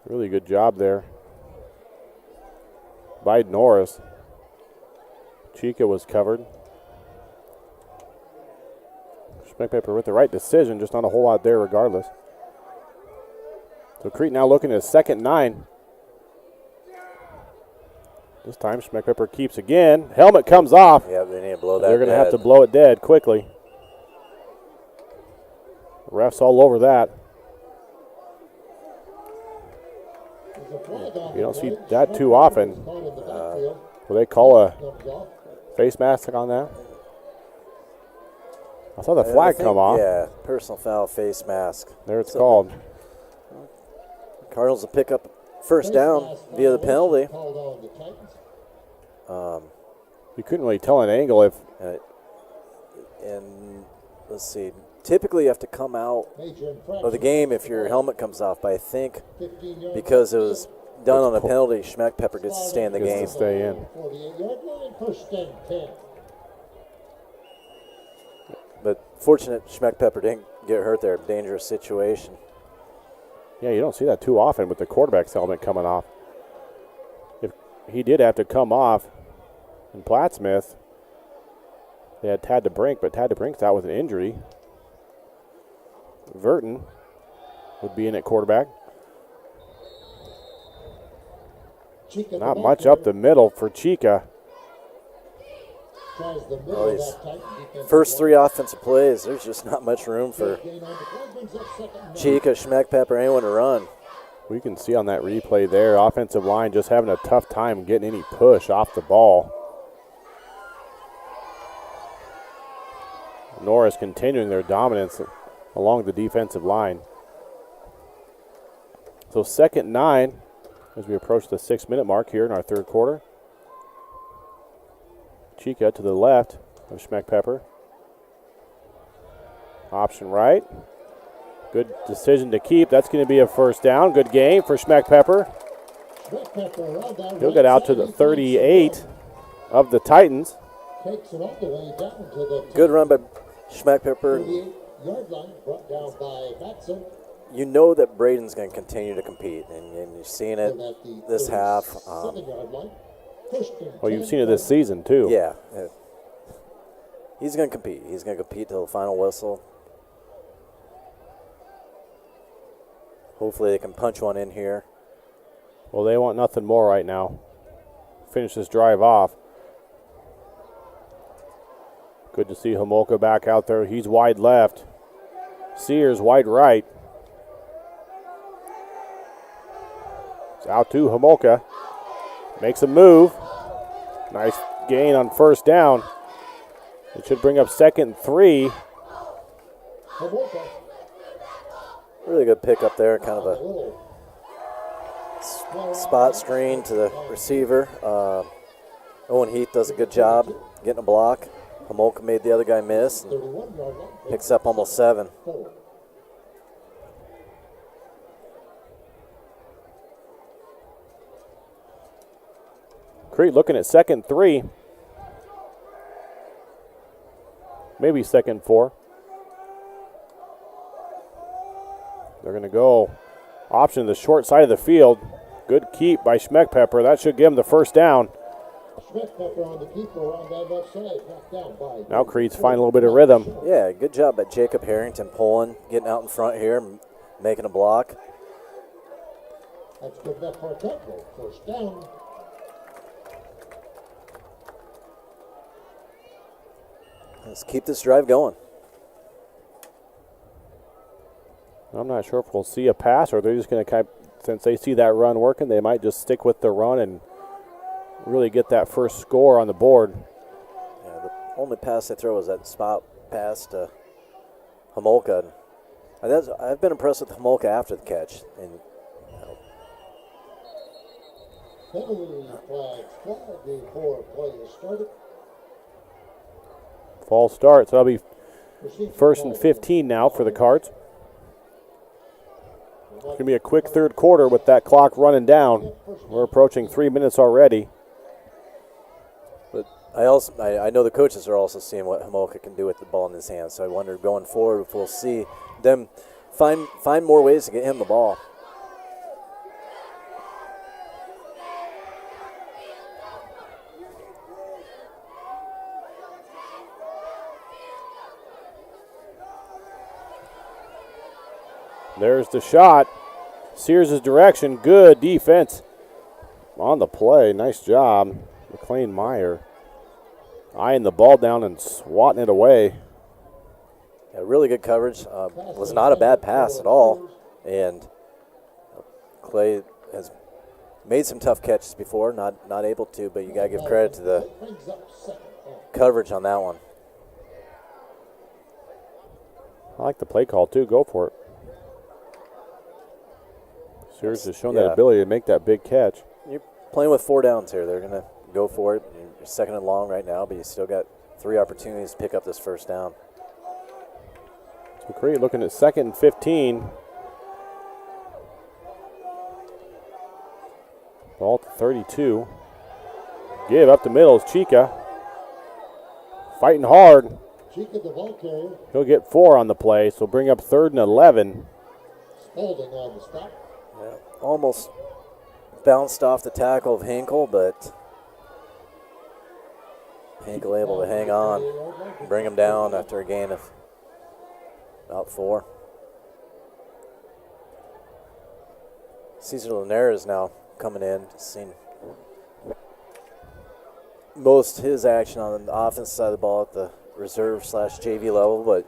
Speaker 1: Really good job there by Norris. Chica was covered. Schmeckpepper with the right decision, just not a whole lot there regardless. So Crete now looking at a second 9. This time Schmeckpepper keeps again. Helmet comes off.
Speaker 2: Yeah, they need to blow that.
Speaker 1: They're going to have to blow it dead quickly. Refs all over that. You don't see that too often. Will they call a face mask on that? I saw the flag come off.
Speaker 2: Yeah, personal foul, face mask.
Speaker 1: There it's called.
Speaker 2: Cardinals will pick up first down via the penalty.
Speaker 1: You couldn't really tell an angle if.
Speaker 2: And let's see. Typically, you have to come out of the game if your helmet comes off. But I think because it was done on a penalty, Schmeckpepper gets to stay in the game.
Speaker 1: Stay in.
Speaker 2: But fortunate Schmeckpepper didn't get hurt there. Dangerous situation.
Speaker 1: Yeah, you don't see that too often with the quarterback's helmet coming off. If he did have to come off in Plattsmouth. They had Tad DeBrink, but Tad DeBrink's out with an injury. Verton would be in at quarterback. Not much up the middle for Chica.
Speaker 2: First 3 offensive plays, there's just not much room for Chica, Schmeckpepper, anyone to run.
Speaker 1: We can see on that replay there, offensive line just having a tough time getting any push off the ball. Norris continuing their dominance along the defensive line. So 2nd and 9 as we approach the 6-minute mark here in our third quarter. Chica to the left of Schmeckpepper. Option right. Good decision to keep. That's going to be a first down. Good game for Schmeckpepper. He'll get out to the 38 of the Titans.
Speaker 2: Good run by Schmeckpepper. You know that Braden's going to continue to compete, and you're seeing it this half.
Speaker 1: Well, you've seen it this season, too.
Speaker 2: Yeah. He's going to compete. He's going to compete till the final whistle. Hopefully they can punch one in here.
Speaker 1: Well, they want nothing more right now. Finish this drive off. Good to see Homolka back out there. He's wide left. Sears wide right. It's out to Homolka. Makes a move. Nice gain on first down. It should bring up 2nd and 3.
Speaker 2: Really good pick up there. Kind of a spot screen to the receiver. Owen Heath does a good job getting a block. Homolka made the other guy miss. And picks up almost 7.
Speaker 1: Crete looking at 2nd and 3. Maybe 2nd and 4. They're going to go option to the short side of the field. Good keep by Schmeckpepper. That should give him the first down. Now Crete's finding a little bit of rhythm.
Speaker 2: Yeah, good job by Jacob Harrington pulling, getting out in front here, making a block.
Speaker 3: That's good enough for a touchdown. First down.
Speaker 2: Let's keep this drive going.
Speaker 1: I'm not sure if we'll see a pass or they're just going to since they see that run working, they might just stick with the run and really get that first score on the board.
Speaker 2: Yeah, the only pass they throw is that spot pass to Homolka. I've been impressed with Homolka after the catch. And
Speaker 1: False start, so that'll be 1st and 15 now for the Cards. It's going to be a quick third quarter with that clock running down. We're approaching 3 minutes already.
Speaker 2: But I know the coaches are also seeing what Homolka can do with the ball in his hands. So I wonder going forward if we'll see them find more ways to get him the ball.
Speaker 1: There's the shot. Sears' direction. Good defense on the play. Nice job. McLean Meyer eyeing the ball down and swatting it away.
Speaker 2: Yeah, really good coverage. Was not a bad pass at all. And Clay has made some tough catches before. Not able to, but you got to give credit to the coverage on that one.
Speaker 1: I like the play call, too. Go for it. Sears has shown that ability to make that big catch.
Speaker 2: You're playing with 4 downs here. They're going to go for it. You're 2nd and long right now, but you still got 3 opportunities to pick up this first down.
Speaker 1: So Crete looking at 2nd and 15. Ball to 32. Give up the middle is Chica. Fighting hard.
Speaker 3: Chica, the ball carrier.
Speaker 1: He'll get 4 on the play, so bring up 3rd and 11.
Speaker 3: Holding on the stop.
Speaker 2: Yeah, almost bounced off the tackle of Hinkle, but Hinkle able to hang on, bring him down after a gain of about 4. Cesar Linares is now coming in, seen most his action on the offensive side of the ball at the reserve/JV level, but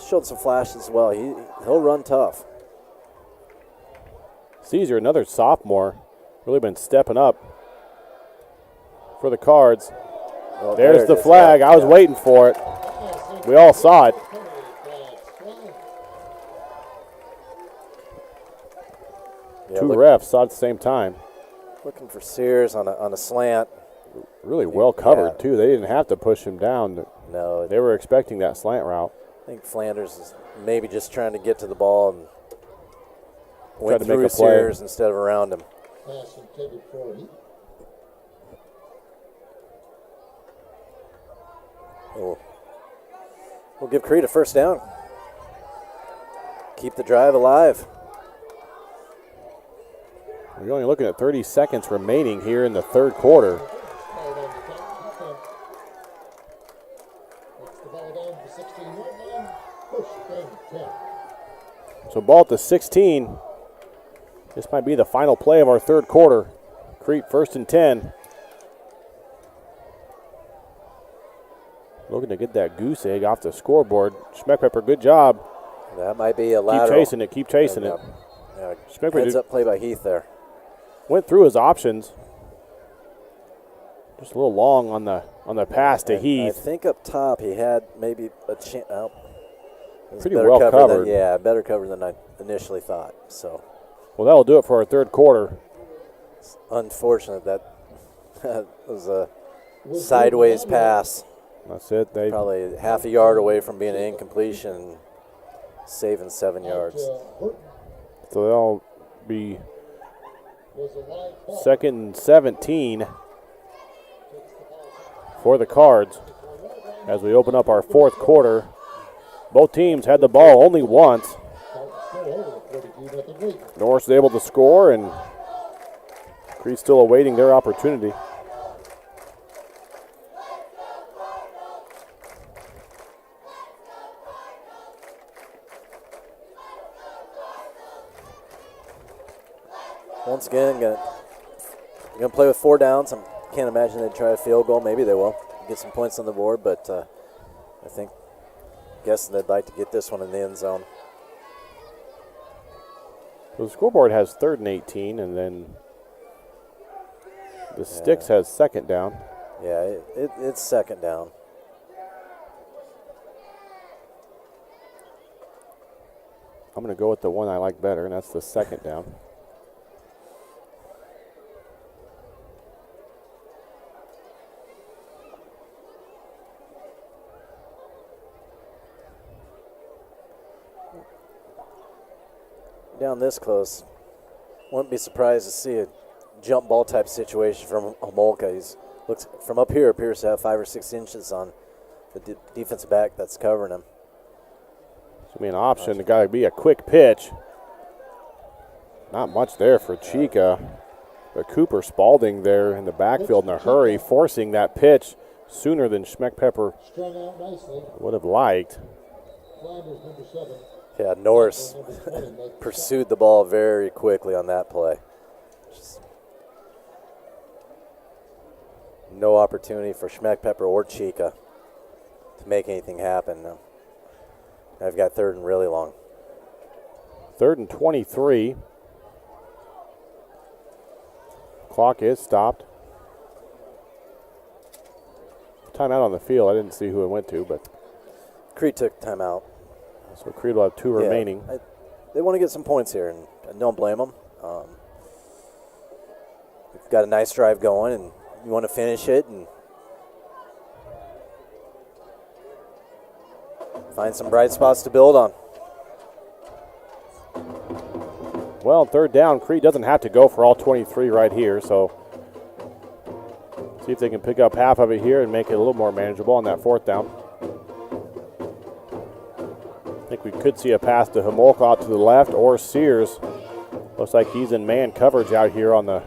Speaker 2: showed some flashes as well. He'll run tough.
Speaker 1: Caesar, another sophomore, really been stepping up for the Cards.
Speaker 2: Oh,
Speaker 1: There's the
Speaker 2: it is.
Speaker 1: flag.
Speaker 2: Yeah,
Speaker 1: I was
Speaker 2: yeah.
Speaker 1: waiting for it. We all saw it.
Speaker 2: Yeah,
Speaker 1: Two refs saw it at the same time.
Speaker 2: looking for Sears on a slant.
Speaker 1: Really well covered,
Speaker 2: Yeah.
Speaker 1: too. They didn't have to push him down.
Speaker 2: No,
Speaker 1: They were expecting that slant route.
Speaker 2: I think Flanders is maybe just trying to get to the ball and went
Speaker 1: to make
Speaker 2: through
Speaker 1: a play.
Speaker 2: Sears instead of around him.
Speaker 3: Pass intended for Heath.
Speaker 2: We'll give Crete a first down. Keep the drive alive.
Speaker 1: We're only looking at 30 seconds remaining here in the third quarter.
Speaker 3: Takes the ball down to the 16-yard line. Push down 10.
Speaker 1: So ball at the 16. This might be the final play of our third quarter. Crete first and 10. Looking to get that goose egg off the scoreboard. Schmeckpepper, good job.
Speaker 2: That might be a lateral.
Speaker 1: Keep chasing it, keep chasing it.
Speaker 2: Yeah,
Speaker 1: Schmeckpepper
Speaker 2: heads up play by Heath there.
Speaker 1: went through his options. Just a little long on the pass to
Speaker 2: I
Speaker 1: Heath.
Speaker 2: think up top he had maybe a chance.
Speaker 1: Pretty well covered.
Speaker 2: Yeah, better covered than I initially thought. So
Speaker 1: Well, that'll do it for our third quarter.
Speaker 2: it's unfortunate that was a sideways pass.
Speaker 1: That's it. They
Speaker 2: Probably half a yard away from being an incompletion and saving 7 yards.
Speaker 3: Horton
Speaker 1: So they'll be
Speaker 3: was a live ball.
Speaker 1: second and 17 for the Cards as we open up our fourth quarter. Both teams had the ball only once.
Speaker 3: Still over 42-0 lead.
Speaker 1: Norris is able to score, and Crete's still awaiting their opportunity.
Speaker 2: Once again, gonna play with 4 downs. I can't imagine they'd try a field goal. Maybe they will get some points on the board, but guessing they'd like to get this one in the end zone.
Speaker 1: So the scoreboard has third and 18, and then the Sticks has second down.
Speaker 2: Yeah, it's second down.
Speaker 1: I'm going to go with the one I like better, and that's the second down.
Speaker 2: Down this close, wouldn't be surprised to see a jump ball type situation from Homolka. He's looks from up here appears to have 5 or 6 inches on the defensive back that's covering him.
Speaker 1: It's going to be an option. It's got to be a quick pitch. Not much there for Chica. But Cooper Spalding there in the backfield in a hurry, forcing that pitch sooner than Schmeckpepper
Speaker 3: Strung out nicely.
Speaker 1: would have liked.
Speaker 3: Flanders, number 7.
Speaker 2: Yeah, Norris
Speaker 3: Number 20 makes the
Speaker 2: pursued the ball very quickly on that play. Just no opportunity for Schmeckpepper or Chica to make anything happen. No. I've got third and really long.
Speaker 1: Third and 23. Clock is stopped. Timeout on the field. I didn't see who it went to, but
Speaker 2: Crete took timeout.
Speaker 1: so Creed will have 2 remaining.
Speaker 2: They want to get some points here, and I don't blame them. We've got a nice drive going, and you want to finish it and find some bright spots to build on.
Speaker 1: Well, third down, Creed doesn't have to go for all 23 right here, so see if they can pick up half of it here and make it a little more manageable on that fourth down. I think we could see a pass to Homolka out to the left, or Sears Looks like he's in man coverage out here on the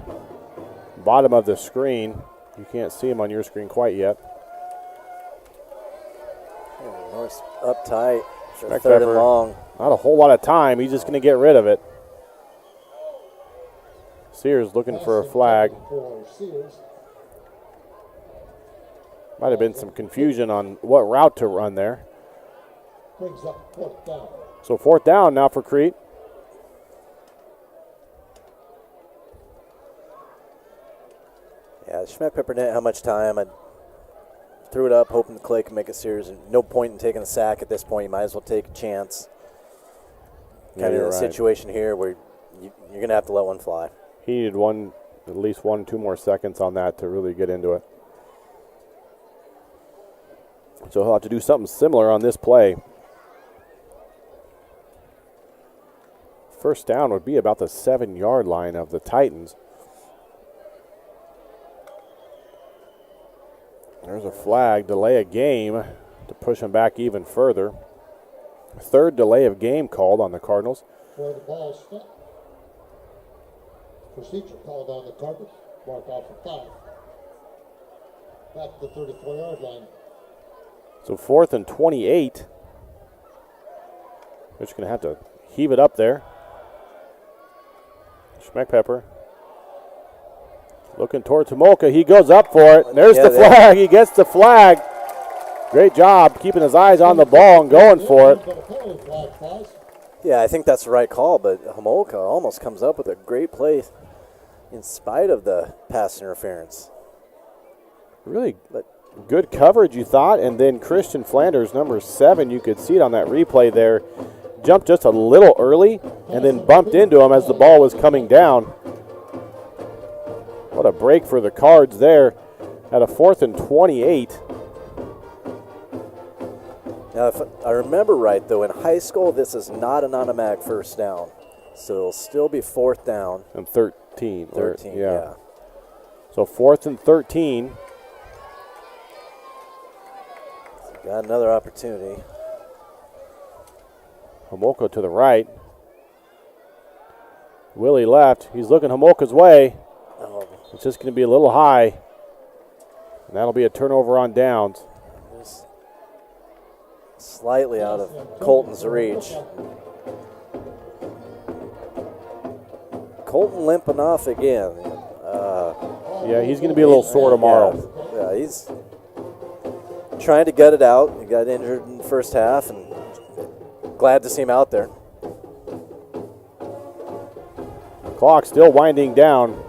Speaker 1: bottom of the screen. You can't see him on your screen quite yet.
Speaker 2: Norris up tight for
Speaker 1: Schmeckpepper,
Speaker 2: third and long.
Speaker 1: Not a whole lot of time. He's just going to get rid of it. Sears looking for a flag. Might have been some confusion on what route to run there.
Speaker 3: Brings up fourth down.
Speaker 1: So 4th down now for Crete.
Speaker 2: Yeah, Schmeckpepper didn't have much time. I threw it up, hoping Clay could make a series. No point in taking a sack at this point. You might as well take a chance. Kind of in a situation here where you're going to have to let one fly.
Speaker 1: He needed at least 1-2 more seconds on that to really get into it. So he'll have to do something similar on this play. First down would be about the 7-yard line of the Titans. There's a flag, delay of game to push him back even further. Third delay of game called on the Cardinals.
Speaker 3: For the ball snap. Procedure called on the Cardinals. Mark off for 5. Back to the 34-yard line.
Speaker 1: So 4th and 28. They're just going to have to heave it up there. Schmeckpepper looking towards Homolka. He goes up for it. There's the flag. He gets the flag. Great job keeping his eyes on the ball and going for it.
Speaker 2: Yeah, I think that's the right call, but Homolka almost comes up with a great play in spite of the pass interference.
Speaker 1: Really good coverage, you thought, and then Christian Flanders, number 7, you could see it on that replay there, jumped just a little early and then bumped into him as the ball was coming down. What a break for the Cards there at a 4th and 28.
Speaker 2: Now, if I remember right, though, in high school, this is not an automatic first down. So it'll still be 4th down.
Speaker 1: And 13.
Speaker 2: 13, yeah.
Speaker 1: So 4th and 13.
Speaker 2: Got another opportunity.
Speaker 1: Homolka to the right. Willie left. He's looking Homolka's way.
Speaker 2: Oh.
Speaker 1: It's just going to be a little high. And that'll be a turnover on downs.
Speaker 2: Just slightly out of Colton's reach. Colton limping off again.
Speaker 1: Yeah, he's going to be a little sore tomorrow.
Speaker 2: Yeah, he's trying to gut it out. He got injured in the first half, and glad to see him out there.
Speaker 1: Clock still winding down.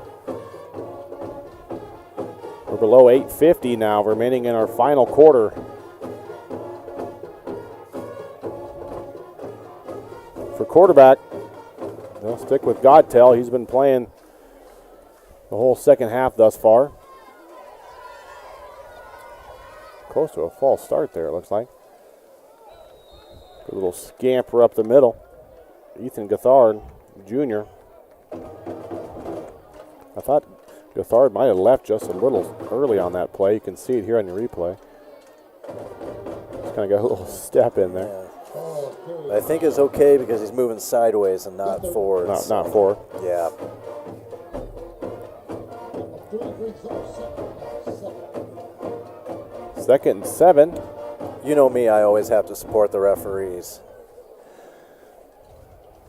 Speaker 1: We're below 8:50 now, remaining in our final quarter. For quarterback, they'll stick with Godtel. He's been playing the whole second half thus far. Close to a false start there, it looks like. A little scamper up the middle. Ethan Gothard, Jr. I thought Gothard might have left just a little early on that play. You can see it here on your replay. Just kind of got a little step in there.
Speaker 2: Yeah. I think it's okay because he's moving sideways and not forward.
Speaker 1: Not forward.
Speaker 2: Yeah.
Speaker 1: Second and 7.
Speaker 2: You know me, I always have to support the referees.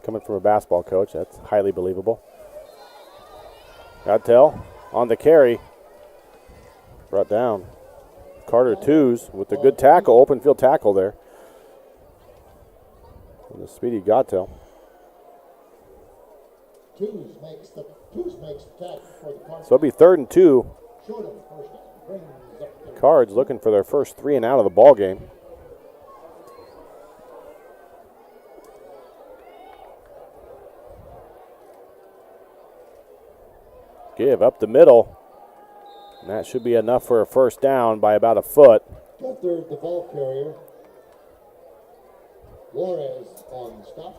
Speaker 1: Coming from a basketball coach, that's highly believable. Godtel on the carry. Brought down. Carter Twos with the good tackle, open field tackle there. And the speedy Godtel.
Speaker 3: Twos makes the tackle for the Cards.
Speaker 1: So it'll be 3rd and 2.
Speaker 3: Short of the first down. Brings up the
Speaker 1: Cards looking for their first 3 and out of the ball game. Give up the middle. And that should be enough for a first down by about a foot.
Speaker 3: Guthrie, the ball carrier. Juarez on the stop.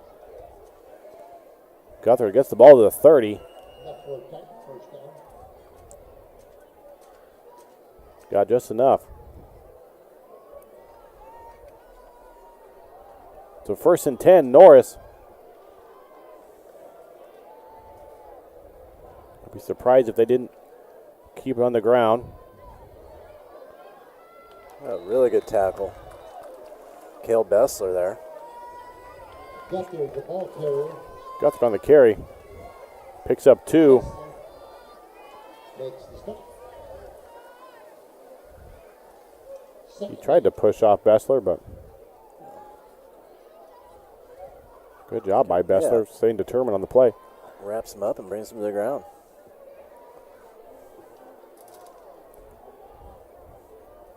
Speaker 1: Guthrie gets the ball to the 30.
Speaker 3: Enough for a tackle, first down.
Speaker 1: Got just enough. So 1st and 10, Norris. Be surprised if they didn't keep it on the ground.
Speaker 2: A really good tackle. Cale Bessler there.
Speaker 3: Guthrie, the ball carrier.
Speaker 1: Guthrie on the carry. Picks up 2.
Speaker 3: Makes the stop.
Speaker 1: He tried to push off Bessler, but good job by Bessler, staying determined on the play.
Speaker 2: Wraps him up and brings him to the ground.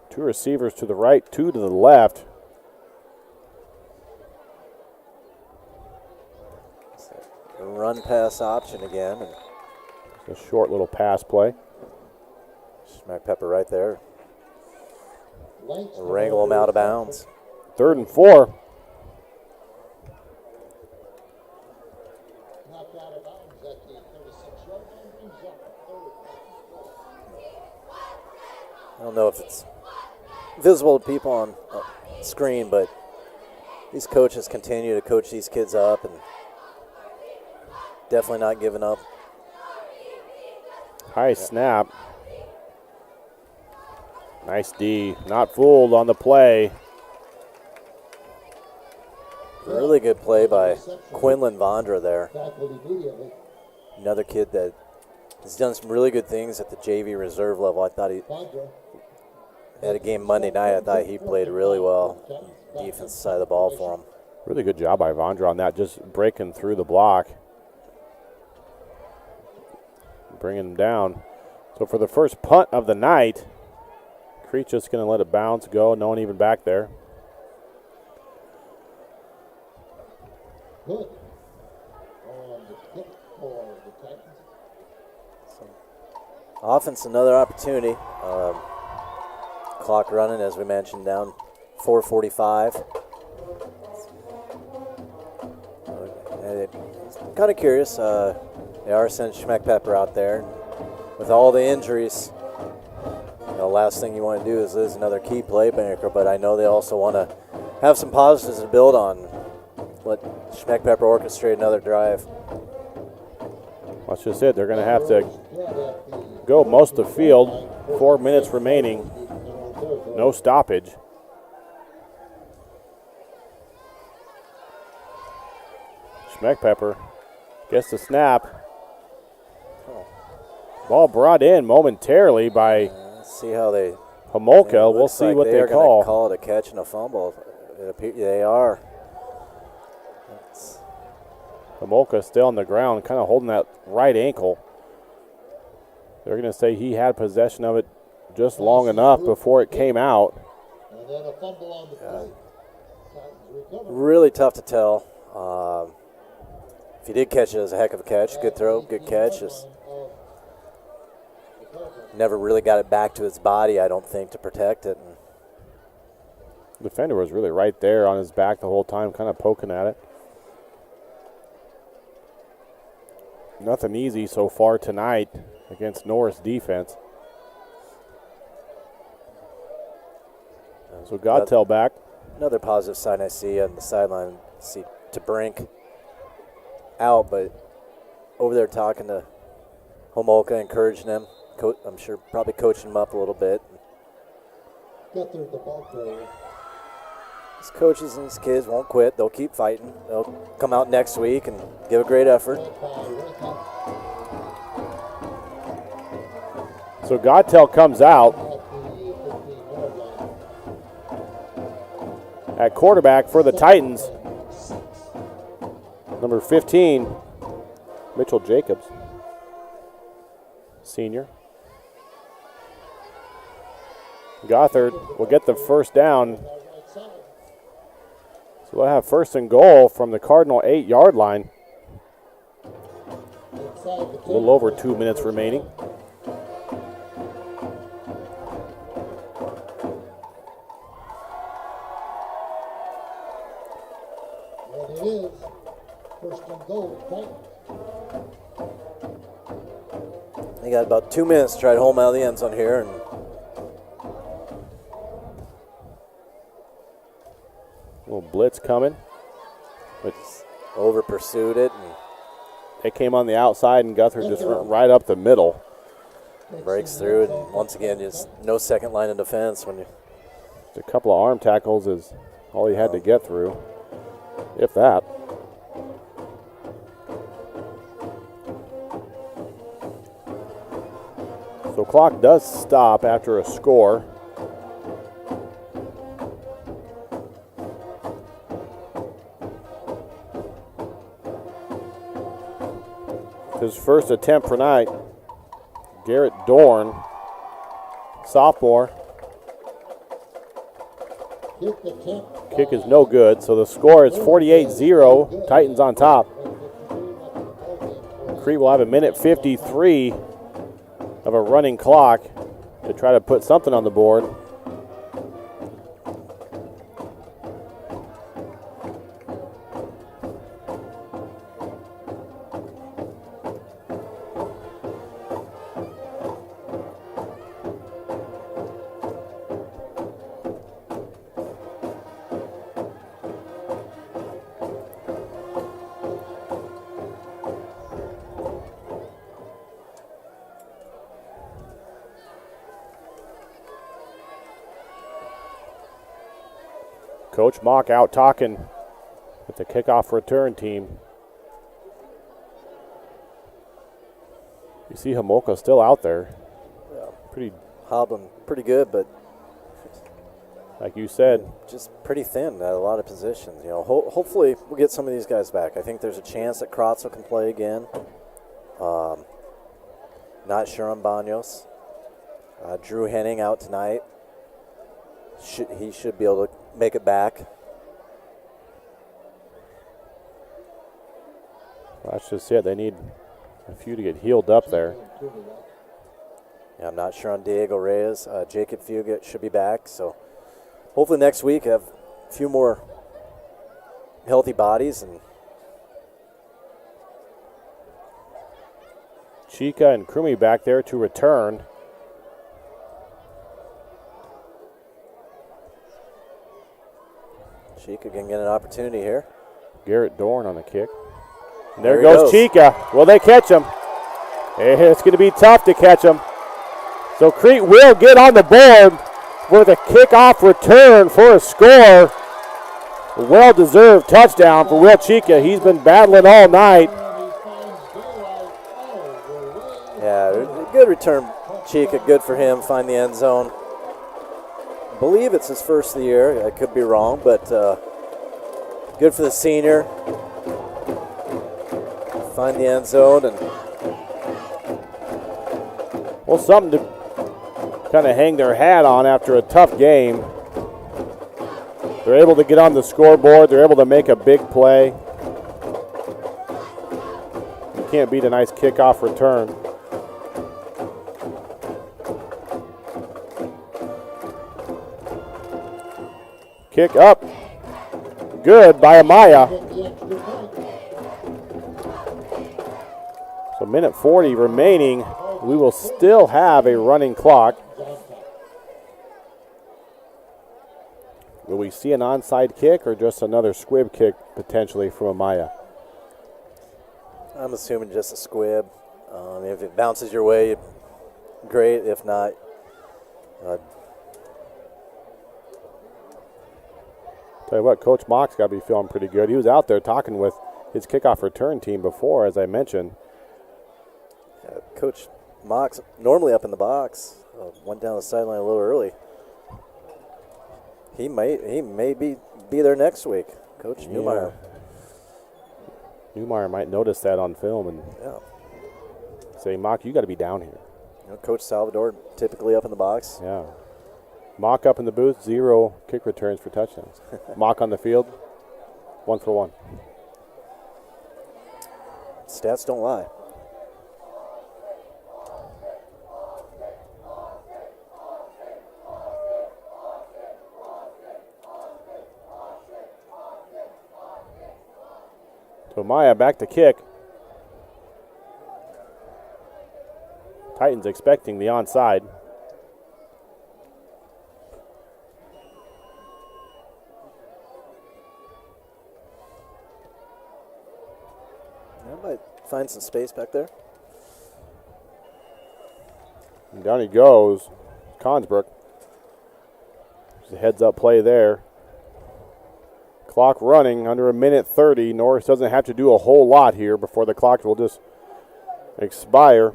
Speaker 1: Two receivers to the right, 2 to the left.
Speaker 2: A run pass option again. And
Speaker 1: a short little pass play.
Speaker 2: Smack Pepper right there. Wrangle him out of bounds.
Speaker 1: 3rd and 4.
Speaker 3: Knocked out of bounds at the 36-yard line. Brings up 3rd.
Speaker 2: I don't know if it's visible to people on screen, but these coaches continue to coach these kids up and definitely not giving up.
Speaker 1: High snap. Nice D. Not fooled on the play.
Speaker 2: Really good play by Quinlan Vondra there.
Speaker 3: Tackled immediately.
Speaker 2: Another kid that has done some really good things at the JV reserve level. I thought he
Speaker 3: Vondra.
Speaker 2: had a game Monday night. I thought he played really well. Defense side of the ball for him.
Speaker 1: Really good job by Vondra on that, just breaking through the block. Bringing him down. So for the first punt of the night, Crete just going to let it bounce, go. No one even back there.
Speaker 3: Good. On the kick for the Titans.
Speaker 2: Offense, another opportunity. Clock running, as we mentioned, down 4:45. Kind of curious. They are sending Schmeck Pepper out there. With all the injuries, the last thing you want to do is lose another key playmaker, but I know they also want to have some positives to build on. Let Schmeck Pepper orchestrate another drive.
Speaker 1: That's just it. They're going to have to go most of the field. 4 minutes remaining. No stoppage. Schmeck Pepper gets the snap. Ball brought in momentarily by
Speaker 2: Let's see how they.
Speaker 1: Homolka. We'll see what they
Speaker 2: They're
Speaker 1: call.
Speaker 2: going to call it a catch and a fumble. They are.
Speaker 1: Homolka still on the ground, kind of holding that right ankle. They're going to say he had possession of it just long enough before it came out.
Speaker 3: And then a fumble on the play. Titans recover.
Speaker 2: Really tough to tell. If he did catch it, it was a heck of a catch. Good throw, good catch. Just never really got it back to his body, I don't think, to protect it. And
Speaker 1: The defender was really right there on his back the whole time, kind of poking at it. Nothing easy so far tonight against Norris defense. So Godtel back.
Speaker 2: Another positive sign I see on the sideline, see DeBrink out, but over there talking to Homolka, encouraging him. I'm sure probably coaching him up a little bit.
Speaker 3: Guthrie, the ball carrier.
Speaker 2: These coaches and these kids won't quit. They'll keep fighting. They'll come out next week and give a great effort.
Speaker 1: So Godtel comes out at quarterback for the Titans. Number 15, Mitchell Jacobs, senior. Gothard will get the first down. So they'll have first and goal from the Cardinal 8-yard line. A little over 2 minutes remaining.
Speaker 3: And it is first and goal, Titans.
Speaker 2: They got about 2 minutes to try to hold him out of the end zone here. And
Speaker 1: little blitz coming.
Speaker 2: over pursued it and
Speaker 1: It came on the outside, and Guthrie just went right up the middle.
Speaker 2: Breaks through, and once again, just no second line of defense when you.
Speaker 1: Just a couple of arm tackles is all he had to get through, if that. So clock does stop after a score. His first attempt for night, Garrett Dorn, sophomore. Kick is no good, so the score is 48-0, Titans on top. Crete will have a minute 53 of a running clock to try to put something on the board. Coach Mock out talking with the kickoff return team. You see Homolka still out there.
Speaker 2: Yeah.
Speaker 1: Pretty
Speaker 2: Hobbling pretty good, but
Speaker 1: like you said,
Speaker 2: just pretty thin at a lot of positions. You know, hopefully we'll get some of these guys back. I think there's a chance that Kratzel can play again. Not sure on Banos. Drew Henning out tonight. He should be able to make it back.
Speaker 1: That's just it. They need a few to get healed up there.
Speaker 2: Yeah, I'm not sure on Diego Reyes. Jacob Fugit should be back. So hopefully next week have a few more healthy bodies. And
Speaker 1: Chica and Krumi back there to return.
Speaker 2: Chica can get an opportunity here.
Speaker 1: Garrett Dorn on the kick. And there goes Chica. Will they catch him? It's going to be tough to catch him. So Crete will get on the board with a kickoff return for a score. A well-deserved touchdown for Will Chica. He's been battling all night.
Speaker 2: Yeah, good return, Chica. Good for him. Find the end zone. I believe it's his first of the year. I could be wrong, but good for the senior. Find the end zone. And
Speaker 1: well, something to kind of hang their hat on after a tough game. They're able to get on the scoreboard. They're able to make a big play. You can't beat a nice kickoff return. Kick up. Good by Amaya. So minute 40 remaining. We will still have a running clock. Will we see an onside kick or just another squib kick potentially from Amaya?
Speaker 2: I'm assuming just a squib. If it bounces your way, great. If not,
Speaker 1: tell you what, Coach Mock's got to be feeling pretty good. He was out there talking with his kickoff return team before, as I mentioned.
Speaker 2: Coach Mock's normally up in the box. Went down the sideline a little early. He may be there next week, Coach Newmeyer.
Speaker 1: Newmeyer might notice that on film and say, Mock, you got to be down here.
Speaker 2: You know, Coach Salvador typically up in the box.
Speaker 1: Yeah. Mock up in the booth, 0 kick returns for touchdowns. Mock on the field, 1 for 1.
Speaker 2: Stats don't lie.
Speaker 1: Tomaya back to kick. Titans expecting the onside.
Speaker 2: Might find some space back there.
Speaker 1: And down he goes. Consbrook. There's a heads-up play there. Clock running under a minute 30. Norris doesn't have to do a whole lot here before the clock will just expire.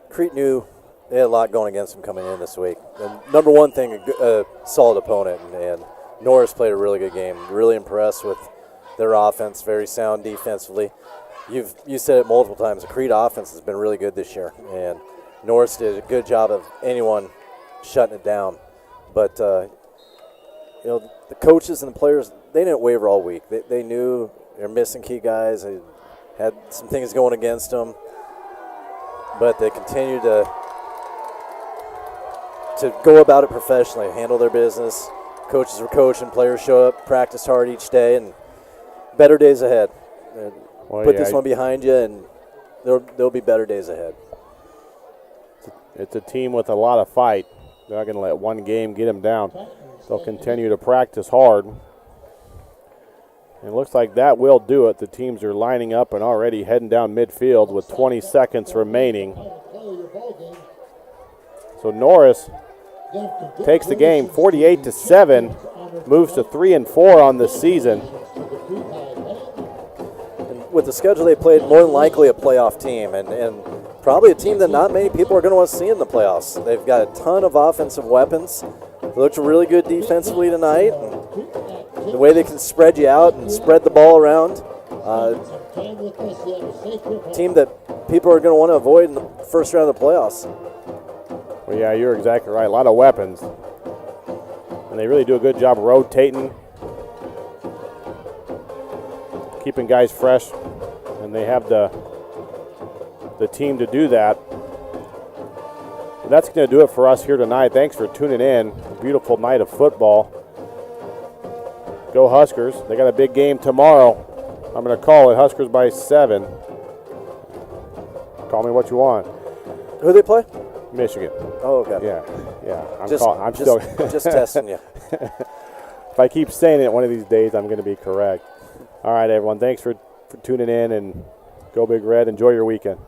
Speaker 2: Crete knew they had a lot going against them coming in this week. And number one thing, a solid opponent, and Norris played a really good game. Really impressed with their offense, very sound defensively. You said it multiple times, the Crete offense has been really good this year, and Norris did a good job of anyone shutting it down. But, the coaches and the players, they didn't waver all week. They knew they're missing key guys. They had some things going against them. But they continued to go about it professionally, handle their business. Coaches were coaching, players show up, practice hard each day, and better days ahead. Put this one behind you, and there'll be better days ahead.
Speaker 1: It's a team with a lot of fight. They're not going to let one game get them down. They'll continue to practice hard. It looks like that will do it. The teams are lining up and already heading down midfield with 20 seconds remaining. So Norris takes the game 48-7, moves to 3-4 on the season.
Speaker 2: And with the schedule they played, more than likely a playoff team, and probably a team that not many people are going to want to see in the playoffs. They've got a ton of offensive weapons. They looked really good defensively tonight. The way they can spread you out and spread the ball around. Team that people are going to want to avoid in the first round of the playoffs.
Speaker 1: Well, yeah, you're exactly right. A lot of weapons. And they really do a good job rotating, keeping guys fresh. And they have the team to do that. And that's going to do it for us here tonight. Thanks for tuning in. A beautiful night of football. Go Huskers. They got a big game tomorrow. I'm going to call it Huskers by 7. Call me what you want.
Speaker 2: Who they play?
Speaker 1: Michigan.
Speaker 2: Oh, okay.
Speaker 1: Yeah. I'm
Speaker 2: just testing you.
Speaker 1: If I keep saying it one of these days, I'm going to be correct. All right, everyone. Thanks for tuning in, and go Big Red. Enjoy your weekend.